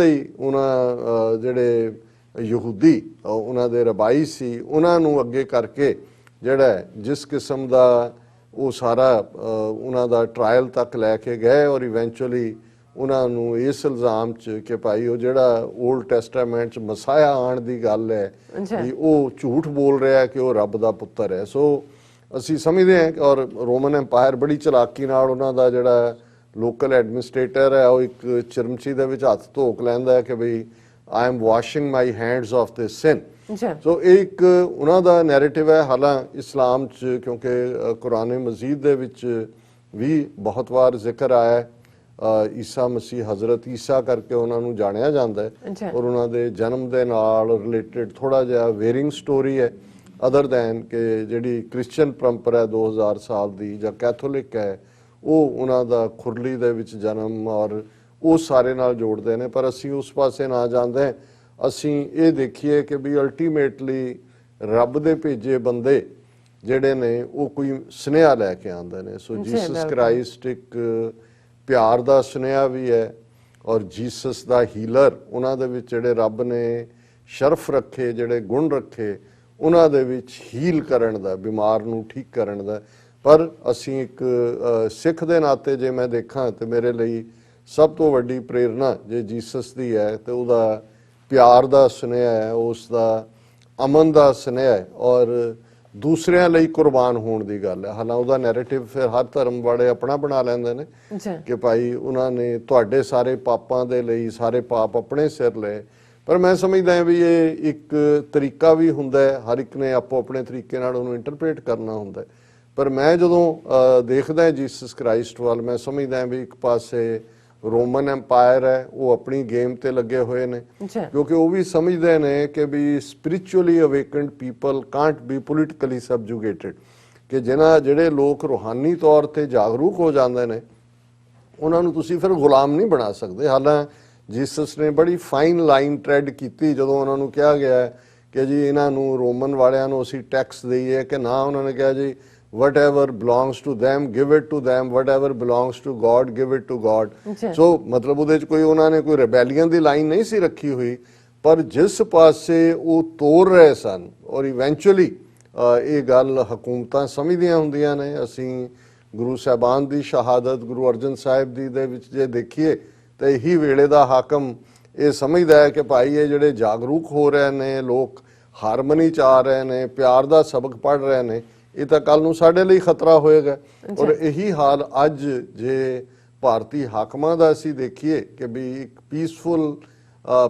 ਜਿਹੜੇ ਯਹੂਦੀ ਉਹਨਾਂ ਦੇ ਰਬਾਈ ਸੀ, ਉਹਨਾਂ ਨੂੰ ਅੱਗੇ ਕਰਕੇ ਜਿਹੜਾ ਜਿਸ ਕਿਸਮ ਦਾ ਉਹ ਸਾਰਾ ਉਹਨਾਂ ਦਾ ਟਰਾਇਲ ਤੱਕ ਲੈ ਕੇ ਗਏ, ਔਰ ਇਵੈਂਚੁਅਲੀ ਉਹਨਾਂ ਨੂੰ ਇਸ ਇਲਜ਼ਾਮ 'ਚ ਕਿ ਭਾਈ ਉਹ ਜਿਹੜਾ ਓਲਡ ਟੈਸਟਾਮੈਂਟ 'ਚ ਮਸਾਇਆ ਆਉਣ ਦੀ ਗੱਲ ਹੈ ਕਿ ਉਹ ਝੂਠ ਬੋਲ ਰਿਹਾ ਕਿ ਉਹ ਰੱਬ ਦਾ ਪੁੱਤਰ ਹੈ। ਸੋ ਅਸੀਂ ਸਮਝਦੇ ਹਾਂ, ਔਰ ਰੋਮਨ ਐਮਪਾਇਰ ਬੜੀ ਚਲਾਕੀ ਨਾਲ ਉਹਨਾਂ ਦਾ ਜਿਹੜਾ ਲੋਕਲ ਐਡਮਿਨਿਸਟ੍ਰੇਟਰ ਹੈ ਉਹ ਇੱਕ ਚਿਰਮਚੀ ਦੇ ਵਿੱਚ ਹੱਥ ਧੋਕ ਲੈਂਦਾ ਹੈ ਕਿ ਬਈ I am washing my hands of this sin. So ਇਹ ਇੱਕ ਉਹਨਾਂ ਦਾ ਨੈਰੇਟਿਵ ਹੈ। ਹਾਲਾਂਕਿ ਇਸਲਾਮ 'ਚ ਕਿਉਂਕਿ ਕੁਰਾਨ ਮਜੀਦ ਦੇ ਵਿੱਚ ਵੀ ਬਹੁਤ ਵਾਰ ਜ਼ਿਕਰ ਆਇਆ ਹੈ, ਈਸਾ ਮਸੀਹ, ਹਜ਼ਰਤ ਈਸਾ ਕਰਕੇ ਉਹਨਾਂ ਨੂੰ ਜਾਣਿਆ ਜਾਂਦਾ ਹੈ, ਔਰ ਉਹਨਾਂ ਦੇ ਜਨਮ ਦੇ ਨਾਲ ਰਿਲੇਟਡ ਥੋੜਾ ਜਿਹਾ ਵੇਰਿੰਗ ਸਟੋਰੀ ਹੈ, ਅਦਰ ਦੈਨ ਕਿ ਜਿਹੜੀ ਕ੍ਰਿਸਚੀਅਨ ਪਰੰਪਰਾ ਹੈ 2000 ਸਾਲ ਦੀ, ਜਾਂ ਕੈਥੋਲਿਕ ਹੈ, ਉਹ ਉਹਨਾਂ ਦਾ ਖੁਰਲੀ ਦੇ ਵਿੱਚ ਜਨਮ ਔਰ ਉਹ ਸਾਰੇ ਨਾਲ ਜੋੜਦੇ ਨੇ। ਪਰ ਅਸੀਂ ਉਸ ਪਾਸੇ ਨਾ ਜਾਂਦੇ, ਅਸੀਂ ਇਹ ਦੇਖੀਏ ਕਿ ਵੀ ਅਲਟੀਮੇਟਲੀ ਰੱਬ ਦੇ ਭੇਜੇ ਬੰਦੇ ਜਿਹੜੇ ਨੇ ਉਹ ਕੋਈ ਸੁਨੇਹਾ ਲੈ ਕੇ ਆਉਂਦੇ ਨੇ। ਸੋ ਜੀਸਸ ਕ੍ਰਾਈਸਟ ਇੱਕ ਪਿਆਰ ਦਾ ਸੁਨੇਹਾ ਵੀ ਹੈ, ਔਰ ਜੀਸਸ ਦਾ ਹੀਲਰ, ਉਹਨਾਂ ਦੇ ਵਿੱਚ ਜਿਹੜੇ ਰੱਬ ਨੇ ਸ਼ਰਫ ਰੱਖੇ, ਜਿਹੜੇ ਗੁਣ ਰੱਖੇ, ਉਹਨਾਂ ਦੇ ਵਿੱਚ ਹੀਲ ਕਰਨ ਦਾ, ਬਿਮਾਰ ਨੂੰ ਠੀਕ ਕਰਨ ਦਾ। ਪਰ ਅਸੀਂ ਇੱਕ ਸਿੱਖ ਦੇ ਨਾਤੇ ਜੇ ਮੈਂ ਦੇਖਾਂ ਤੇ ਮੇਰੇ ਲਈ ਸਭ ਤੋਂ ਵੱਡੀ ਪ੍ਰੇਰਨਾ ਜੇ ਜੀਸਸ ਦੀ ਹੈ ਤੇ ਉਹਦਾ ਪਿਆਰ ਦਾ ਸੁਨੇਹਾ ਹੈ, ਉਸ ਦਾ ਅਮਨ ਦਾ ਸੁਨੇਹਾ ਹੈ, ਔਰ ਦੂਸਰਿਆਂ ਲਈ ਕੁਰਬਾਨ ਹੋਣ ਦੀ ਗੱਲ ਹੈ। ਹਾਲਾਂਕਿ ਉਹਦਾ ਨੈਰੇਟਿਵ ਫਿਰ ਹਰ ਧਰਮ ਵਾਲੇ ਆਪਣਾ ਬਣਾ ਲੈਂਦੇ ਨੇ ਕਿ ਭਾਈ ਉਹਨਾਂ ਨੇ ਤੁਹਾਡੇ ਸਾਰੇ ਪਾਪਾਂ ਦੇ ਲਈ ਸਾਰੇ ਪਾਪ ਆਪਣੇ ਸਿਰ ਲਏ। ਪਰ ਮੈਂ ਸਮਝਦਾ ਹਾਂ ਵੀ ਇਹ ਇੱਕ ਤਰੀਕਾ ਵੀ ਹੁੰਦਾ ਹੈ, ਹਰ ਇੱਕ ਨੇ ਆਪੋ ਆਪਣੇ ਤਰੀਕੇ ਨਾਲ ਉਹਨੂੰ ਇੰਟਰਪ੍ਰੇਟ ਕਰਨਾ ਹੁੰਦਾ। ਪਰ ਮੈਂ ਜਦੋਂ ਦੇਖਦਾ ਜੀਸਸ ਕ੍ਰਾਈਸਟ ਵੱਲ, ਮੈਂ ਸਮਝਦਾ ਵੀ ਇੱਕ ਪਾਸੇ ਰੋਮਨ ਐਮਪਾਇਰ ਹੈ, ਉਹ ਆਪਣੀ ਗੇਮ ਤੇ ਲੱਗੇ ਹੋਏ ਨੇ, ਕਿਉਂਕਿ ਉਹ ਵੀ ਸਮਝਦੇ ਨੇ ਕਿ we spiritually awakened people can't be politically subjugated, ਕਿ ਜਿਹੜੇ ਲੋਕ ਰੂਹਾਨੀ ਤੌਰ ਤੇ ਜਾਗਰੂਕ ਹੋ ਜਾਂਦੇ ਨੇ ਉਹਨਾਂ ਨੂੰ ਤੁਸੀਂ ਫਿਰ ਗੁਲਾਮ ਨਹੀਂ ਬਣਾ ਸਕਦੇ। ਹਾਲਾਂਕਿ ਜੀਸਸ ਨੇ ਬੜੀ ਫਾਈਨ ਲਾਈਨ ਟ੍ਰੈਡ ਕੀਤੀ ਜਦੋਂ ਉਹਨਾਂ ਨੂੰ ਕਿਹਾ ਗਿਆ ਕਿ ਜੀ ਇਹਨਾਂ ਨੂੰ ਰੋਮਨ ਵਾਲਿਆਂ ਨੂੰ ਅਸੀਂ ਟੈਕਸ ਦੇਈਏ ਕਿ ਨਾ। ਉਹਨਾਂ ਨੇ ਕਿਹਾ ਜੀ whatever belongs to them give it to them, whatever belongs to God give it to God। ਸੋ ਮਤਲਬ ਉਹਦੇ ਚ ਕੋਈ ਉਹਨਾਂ ਨੇ ਕੋਈ ਰਿਬੈਲੀਅਨ ਦੀ ਲਾਈਨ ਨਹੀਂ ਸੀ ਰੱਖੀ ਹੋਈ, ਪਰ ਜਿਸ ਪਾਸੇ ਉਹ ਤੋਰ ਰਹੇ ਸਨ, ਔਰ ਇਵੈਂਚੁਅਲੀ ਇਹ ਗੱਲ ਹਕੂਮਤਾਂ ਸਮਝਦੀਆਂ ਹੁੰਦੀਆਂ ਨੇ। ਅਸੀਂ ਗੁਰੂ ਸਾਹਿਬਾਨ ਦੀ ਸ਼ਹਾਦਤ, ਗੁਰੂ ਅਰਜਨ ਸਾਹਿਬ ਦੀ ਦੇ ਵਿੱਚ ਜੇ ਦੇਖੀਏ ਤਾਂ ਇਹੀ ਵੇਲੇ ਦਾ ਹਾਕਮ ਇਹ ਸਮਝਦਾ ਹੈ ਕਿ ਭਾਈ ਇਹ ਜਿਹੜੇ ਜਾਗਰੂਕ ਹੋ ਰਹੇ ਨੇ ਲੋਕ, ਹਾਰਮਨੀ ਚ ਆ ਰਹੇ ਨੇ, ਪਿਆਰ ਦਾ ਸਬਕ ਪੜ੍ਹ ਰਹੇ ਨੇ, ਇਹ ਤਾਂ ਕੱਲ ਨੂੰ ਸਾਡੇ ਲਈ ਖਤਰਾ ਹੋਏਗਾ। ਔਰ ਇਹੀ ਹਾਲ ਅੱਜ ਜੇ ਭਾਰਤੀ ਹਾਕਮਾਂ ਦਾ ਅਸੀਂ ਦੇਖੀਏ ਕਿ ਵੀ ਇੱਕ ਪੀਸਫੁਲ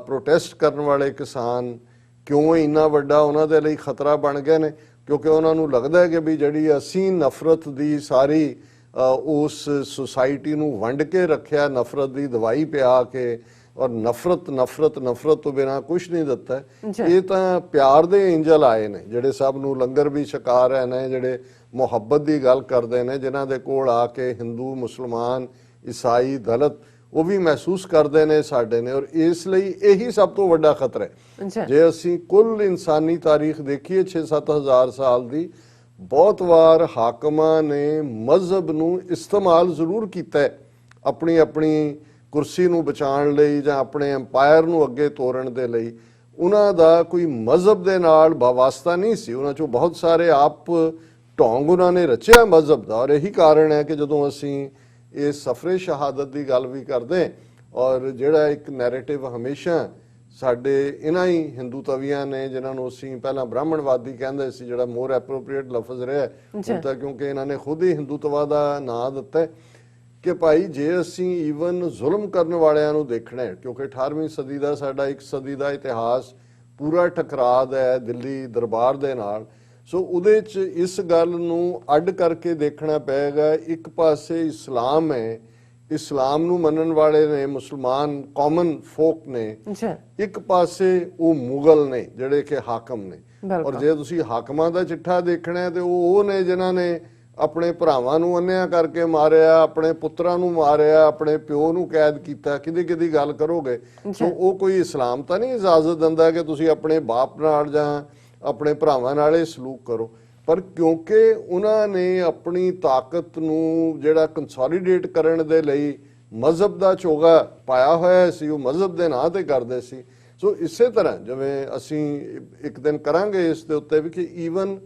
ਪ੍ਰੋਟੈਸਟ ਕਰਨ ਵਾਲੇ ਕਿਸਾਨ ਕਿਉਂ ਇੰਨਾ ਵੱਡਾ ਉਹਨਾਂ ਦੇ ਲਈ ਖਤਰਾ ਬਣ ਗਏ ਨੇ, ਕਿਉਂਕਿ ਉਹਨਾਂ ਨੂੰ ਲੱਗਦਾ ਹੈ ਕਿ ਵੀ ਜਿਹੜੀ ਅਸੀਂ ਨਫ਼ਰਤ ਦੀ ਸਾਰੀ ਉਸ ਸੁਸਾਇਟੀ ਨੂੰ ਵੰਡ ਕੇ ਰੱਖਿਆ, ਨਫ਼ਰਤ ਦੀ ਦਵਾਈ ਪਿਆ ਕੇ, ਔਰ ਨਫ਼ਰਤ ਤੋਂ ਬਿਨਾਂ ਕੁਝ ਨਹੀਂ ਦਿੱਤਾ। ਇਹ ਤਾਂ ਪਿਆਰ ਦੇ ਐਂਜਲ ਆਏ ਨੇ ਜਿਹੜੇ ਸਭ ਨੂੰ ਲੰਗਰ ਵੀ ਛਕਾ ਰਹੇ ਨੇ, ਜਿਹੜੇ ਮੁਹੱਬਤ ਦੀ ਗੱਲ ਕਰਦੇ ਨੇ, ਜਿਨ੍ਹਾਂ ਦੇ ਕੋਲ ਆ ਕੇ ਹਿੰਦੂ, ਮੁਸਲਮਾਨ, ਈਸਾਈ, ਦਲਿਤ ਉਹ ਵੀ ਮਹਿਸੂਸ ਕਰਦੇ ਨੇ ਸਾਡੇ ਨੇ। ਔਰ ਇਸ ਲਈ ਇਹੀ ਸਭ ਤੋਂ ਵੱਡਾ ਖਤਰਾ ਹੈ। ਜੇ ਅਸੀਂ ਕੁੱਲ ਇਨਸਾਨੀ ਤਾਰੀਖ ਦੇਖੀਏ 6-7 ਹਜ਼ਾਰ ਸਾਲ ਦੀ, ਬਹੁਤ ਵਾਰ ਹਾਕਮਾਂ ਨੇ ਮਜ਼ਹਬ ਨੂੰ ਇਸਤੇਮਾਲ ਜ਼ਰੂਰ ਕੀਤਾ ਆਪਣੀ ਕੁਰਸੀ ਨੂੰ ਬਚਾਉਣ ਲਈ ਜਾਂ ਆਪਣੇ ਐਮਪਾਇਰ ਨੂੰ ਅੱਗੇ ਤੋਰਨ ਦੇ ਲਈ। ਉਹਨਾਂ ਦਾ ਕੋਈ ਮਜ਼ਹਬ ਦੇ ਨਾਲ ਵਾਸਤਾ ਨਹੀਂ ਸੀ, ਉਹਨਾਂ ਚੋਂ ਬਹੁਤ ਸਾਰੇ ਆਪ ਢੋਂਗ ਉਹਨਾਂ ਨੇ ਰਚਿਆ ਮਜ਼ਹਬ ਦਾ। ਔਰ ਇਹੀ ਕਾਰਨ ਹੈ ਕਿ ਜਦੋਂ ਅਸੀਂ ਇਹ ਸਫਰੇ ਸ਼ਹਾਦਤ ਦੀ ਗੱਲ ਵੀ ਕਰਦੇ, ਔਰ ਜਿਹੜਾ ਇੱਕ ਨੈਰੇਟਿਵ ਹਮੇਸ਼ਾ ਸਾਡੇ ਇਹਨਾਂ ਹੀ ਹਿੰਦੂ ਤਵੀਆਂ ਨੇ, ਜਿਨ੍ਹਾਂ ਨੂੰ ਅਸੀਂ ਪਹਿਲਾਂ ਬ੍ਰਾਹਮਣਵਾਦੀ ਕਹਿੰਦੇ ਸੀ, ਜਿਹੜਾ ਮੋਰ ਐਪਰੋਪ੍ਰੀਏਟ ਲਫ਼ਜ਼ ਰਿਹਾ ਹੁਣ ਤਾਂ, ਕਿਉਂਕਿ ਇਹਨਾਂ ਨੇ ਖੁਦ ਹੀ ਹਿੰਦੂਤਵਾ ਦਾ ਨਾਂ ਦਿੱਤਾ ਕਿ ਭਾਈ ਜੇ ਅਸੀਂ ਈਵਨ ਜ਼ੁਲਮ ਕਰਨ ਵਾਲਿਆਂ ਨੂੰ ਦੇਖਣਾ ਹੈ, ਕਿਉਂਕਿ 18ਵੀਂ ਸਦੀ ਦਾ ਸਾਡਾ ਇੱਕ ਸਦੀ ਦਾ ਇਤਿਹਾਸ ਪੂਰਾ ਟਕਰਾਅ ਹੈ ਦਿੱਲੀ ਦਰਬਾਰ ਦੇ ਨਾਲ। ਸੋ ਉਹਦੇ 'ਚ ਇਸ ਗੱਲ ਨੂੰ ਅੱਡ ਕਰਕੇ ਦੇਖਣਾ ਪਏਗਾ। ਇੱਕ ਪਾਸੇ ਇਸਲਾਮ ਹੈ, ਇਸਲਾਮ ਨੂੰ ਮੰਨਣ ਵਾਲੇ ਨੇ ਮੁਸਲਮਾਨ ਕਾਮਨ ਫੋਕ ਨੇ, ਇੱਕ ਪਾਸੇ ਉਹ ਮੁਗਲ ਨੇ ਜਿਹੜੇ ਕਿ ਹਾਕਮ ਨੇ। ਔਰ ਜੇ ਤੁਸੀਂ ਹਾਕਮਾਂ ਦਾ ਚਿੱਠਾ ਦੇਖਣਾ ਹੈ ਤੇ ਉਹ ਨੇ ਜਿਨ੍ਹਾਂ ਨੇ ਆਪਣੇ ਭਰਾਵਾਂ ਨੂੰ ਅੰਨ੍ਹਿਆਂ ਕਰਕੇ ਮਾਰਿਆ, ਆਪਣੇ ਪੁੱਤਰਾਂ ਨੂੰ ਮਾਰਿਆ, ਆਪਣੇ ਪਿਓ ਨੂੰ ਕੈਦ ਕੀਤਾ, ਕਿਹਦੀ ਗੱਲ ਕਰੋਗੇ? ਸੋ ਉਹ ਕੋਈ ਇਸਲਾਮ ਤਾਂ ਨਹੀਂ ਇਜਾਜ਼ਤ ਦਿੰਦਾ ਕਿ ਤੁਸੀਂ ਆਪਣੇ ਬਾਪ ਨਾਲ ਜਾਂ ਆਪਣੇ ਭਰਾਵਾਂ ਨਾਲ ਇਹ ਸਲੂਕ ਕਰੋ। ਪਰ ਕਿਉਂਕਿ ਉਹਨਾਂ ਨੇ ਆਪਣੀ ਤਾਕਤ ਨੂੰ ਜਿਹੜਾ ਕੰਸੋਲੀਡੇਟ ਕਰਨ ਦੇ ਲਈ ਮਜ਼ਹਬ ਦਾ ਚੋਗਾ ਪਾਇਆ ਹੋਇਆ ਸੀ, ਉਹ ਮਜ਼ਹਬ ਦੇ ਨਾਂ ਤੇ ਕਰਦੇ ਸੀ। ਸੋ ਇਸੇ ਤਰ੍ਹਾਂ ਜਿਵੇਂ ਅਸੀਂ ਇੱਕ ਦਿਨ ਕਰਾਂਗੇ ਇਸ ਦੇ ਉੱਤੇ ਵੀ ਕਿ ਈਵਨ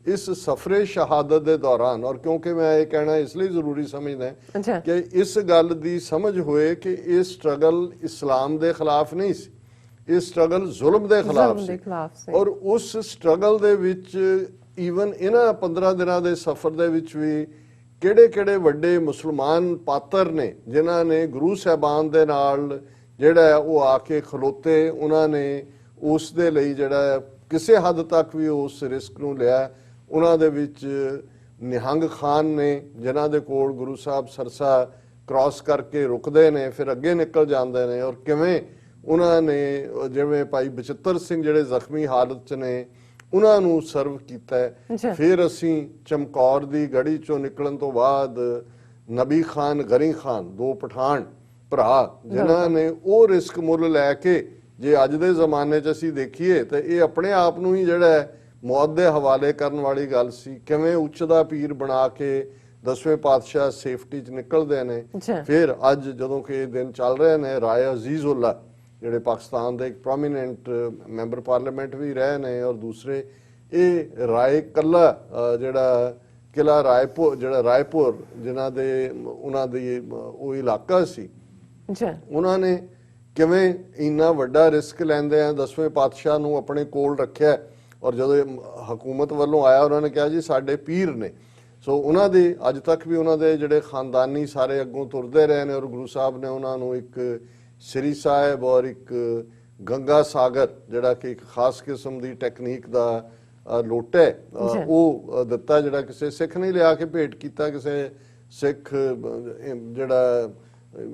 ਇਸ ਸਫਰੇ ਸ਼ਹਾਦਤ ਦੇ ਦੌਰਾਨ, ਔਰ ਕਿਉਂਕਿ ਮੈਂ ਇਹ ਕਹਿਣਾ ਇਸ ਲਈ ਜ਼ਰੂਰੀ ਸਮਝਦਾ ਕਿ ਇਸ ਗੱਲ ਦੀ ਸਮਝ ਹੋਏ ਕਿ ਇਹ ਸਟਰਗਲ ਇਸਲਾਮ ਦੇ ਖਿਲਾਫ ਨਹੀਂ ਸੀ, ਇਹ ਸਟਰਗਲ ਜ਼ੁਲਮ ਦੇ ਖਿਲਾਫ ਸੀ। ਔਰ ਉਸ ਸਟਰਗਲ ਦੇ ਵਿੱਚ ਈਵਨ ਇਹਨਾਂ 15 ਦਿਨਾਂ ਦੇ ਸਫ਼ਰ ਦੇ ਵਿੱਚ ਵੀ ਕਿਹੜੇ ਵੱਡੇ ਮੁਸਲਮਾਨ ਪਾਤਰ ਨੇ ਜਿਨ੍ਹਾਂ ਨੇ ਗੁਰੂ ਸਾਹਿਬਾਨ ਦੇ ਨਾਲ ਜਿਹੜਾ ਉਹ ਆ ਕੇ ਖਲੋਤੇ, ਉਹਨਾਂ ਨੇ ਉਸ ਦੇ ਲਈ ਜਿਹੜਾ ਕਿਸੇ ਹੱਦ ਤੱਕ ਵੀ ਉਸ ਰਿਸਕ ਨੂੰ ਲਿਆ। ਉਹਨਾਂ ਦੇ ਵਿੱਚ ਨਿਹੰਗ ਖਾਨ ਨੇ ਜਿਨ੍ਹਾਂ ਦੇ ਕੋਲ ਗੁਰੂ ਸਾਹਿਬ ਸਰਸਾ ਕ੍ਰਾਸ ਕਰਕੇ ਰੁਕਦੇ ਨੇ, ਫਿਰ ਅੱਗੇ ਨਿਕਲ ਜਾਂਦੇ ਨੇ, ਔਰ ਕਿਵੇਂ ਉਹਨਾਂ ਨੇ ਜਿਵੇਂ ਭਾਈ ਬਚਿੱਤਰ ਸਿੰਘ ਜਿਹੜੇ ਜ਼ਖਮੀ ਹਾਲਤ 'ਚ ਨੇ ਉਹਨਾਂ ਨੂੰ ਸਰਵ ਕੀਤਾ। ਫਿਰ ਅਸੀਂ ਚਮਕੌਰ ਦੀ ਗੜੀ ਚੋਂ ਨਿਕਲਣ ਤੋਂ ਬਾਅਦ ਨਬੀ ਖਾਨ, ਗਰੀ ਖਾਨ, ਦੋ ਪਠਾਨ ਭਰਾ ਜਿਨ੍ਹਾਂ ਨੇ ਉਹ ਰਿਸਕ ਮੁੱਲ ਲੈ ਕੇ, ਜੇ ਅੱਜ ਦੇ ਜ਼ਮਾਨੇ 'ਚ ਅਸੀਂ ਦੇਖੀਏ ਤਾਂ ਇਹ ਆਪਣੇ ਆਪ ਨੂੰ ਹੀ ਜਿਹੜਾ ਮੌਤ ਦੇ ਹਵਾਲੇ ਕਰਨ ਵਾਲੀ ਗੱਲ ਸੀ। ਕਿਵੇਂ ਉੱਚ ਦਾ ਪੀਰ ਬਣਾ ਕੇ 10ਵੇਂ ਪਾਤਸ਼ਾਹ ਸੇਫਟੀ 'ਚ ਨਿਕਲਦੇ ਨੇ। ਫਿਰ ਅੱਜ ਜਦੋਂ ਕਿ ਇਹ ਦਿਨ ਚੱਲ ਰਹੇ ਨੇ, ਰਾਏ ਅਜ਼ੀਜ਼ੁੱਲਾ ਜਿਹੜੇ ਪਾਕਿਸਤਾਨ ਦੇ ਇੱਕ ਪ੍ਰੋਮੀਨੈਂਟ ਮੈਂਬਰ ਪਾਰਲੀਮੈਂਟ ਵੀ ਰਹੇ ਨੇ, ਔਰ ਦੂਸਰੇ ਇਹ ਰਾਏ ਕੱਲਾ ਜਿਹੜਾ ਕਿਲਾ ਰਾਏਪੁਰ, ਜਿਹੜਾ ਰਾਏਪੁਰ ਜਿਨ੍ਹਾਂ ਦੇ ਉਹਨਾਂ ਦੀ ਉਹ ਇਲਾਕਾ ਸੀ, ਉਹਨਾਂ ਨੇ ਕਿਵੇਂ ਇੰਨਾ ਵੱਡਾ ਰਿਸਕ ਲੈਂਦੇ ਆ 10ਵੇਂ ਪਾਤਸ਼ਾਹ ਨੂੰ ਆਪਣੇ ਕੋਲ ਰੱਖਿਆ। ਔਰ ਜਦੋਂ ਹਕੂਮਤ ਵੱਲੋਂ ਆਇਆ ਉਹਨਾਂ ਨੇ ਕਿਹਾ ਜੀ ਸਾਡੇ ਪੀਰ ਨੇ। ਸੋ ਉਹਨਾਂ ਦੇ ਅੱਜ ਤੱਕ ਵੀ ਉਹਨਾਂ ਦੇ ਜਿਹੜੇ ਖਾਨਦਾਨੀ ਸਾਰੇ ਅੱਗੋਂ ਤੁਰਦੇ ਰਹੇ ਨੇ, ਔਰ ਗੁਰੂ ਸਾਹਿਬ ਨੇ ਉਹਨਾਂ ਨੂੰ ਇੱਕ ਸ੍ਰੀ ਸਾਹਿਬ ਔਰ ਇੱਕ ਗੰਗਾ ਸਾਗਰ ਜਿਹੜਾ ਕਿ ਇੱਕ ਖਾਸ ਕਿਸਮ ਦੀ ਟੈਕਨੀਕ ਦਾ ਲੋਟਾ ਉਹ ਦਿੱਤਾ, ਜਿਹੜਾ ਕਿਸੇ ਸਿੱਖ ਨਹੀਂ ਲਿਆ ਕੇ ਭੇਟ ਕੀਤਾ, ਕਿਸੇ ਸਿੱਖ ਜਿਹੜਾ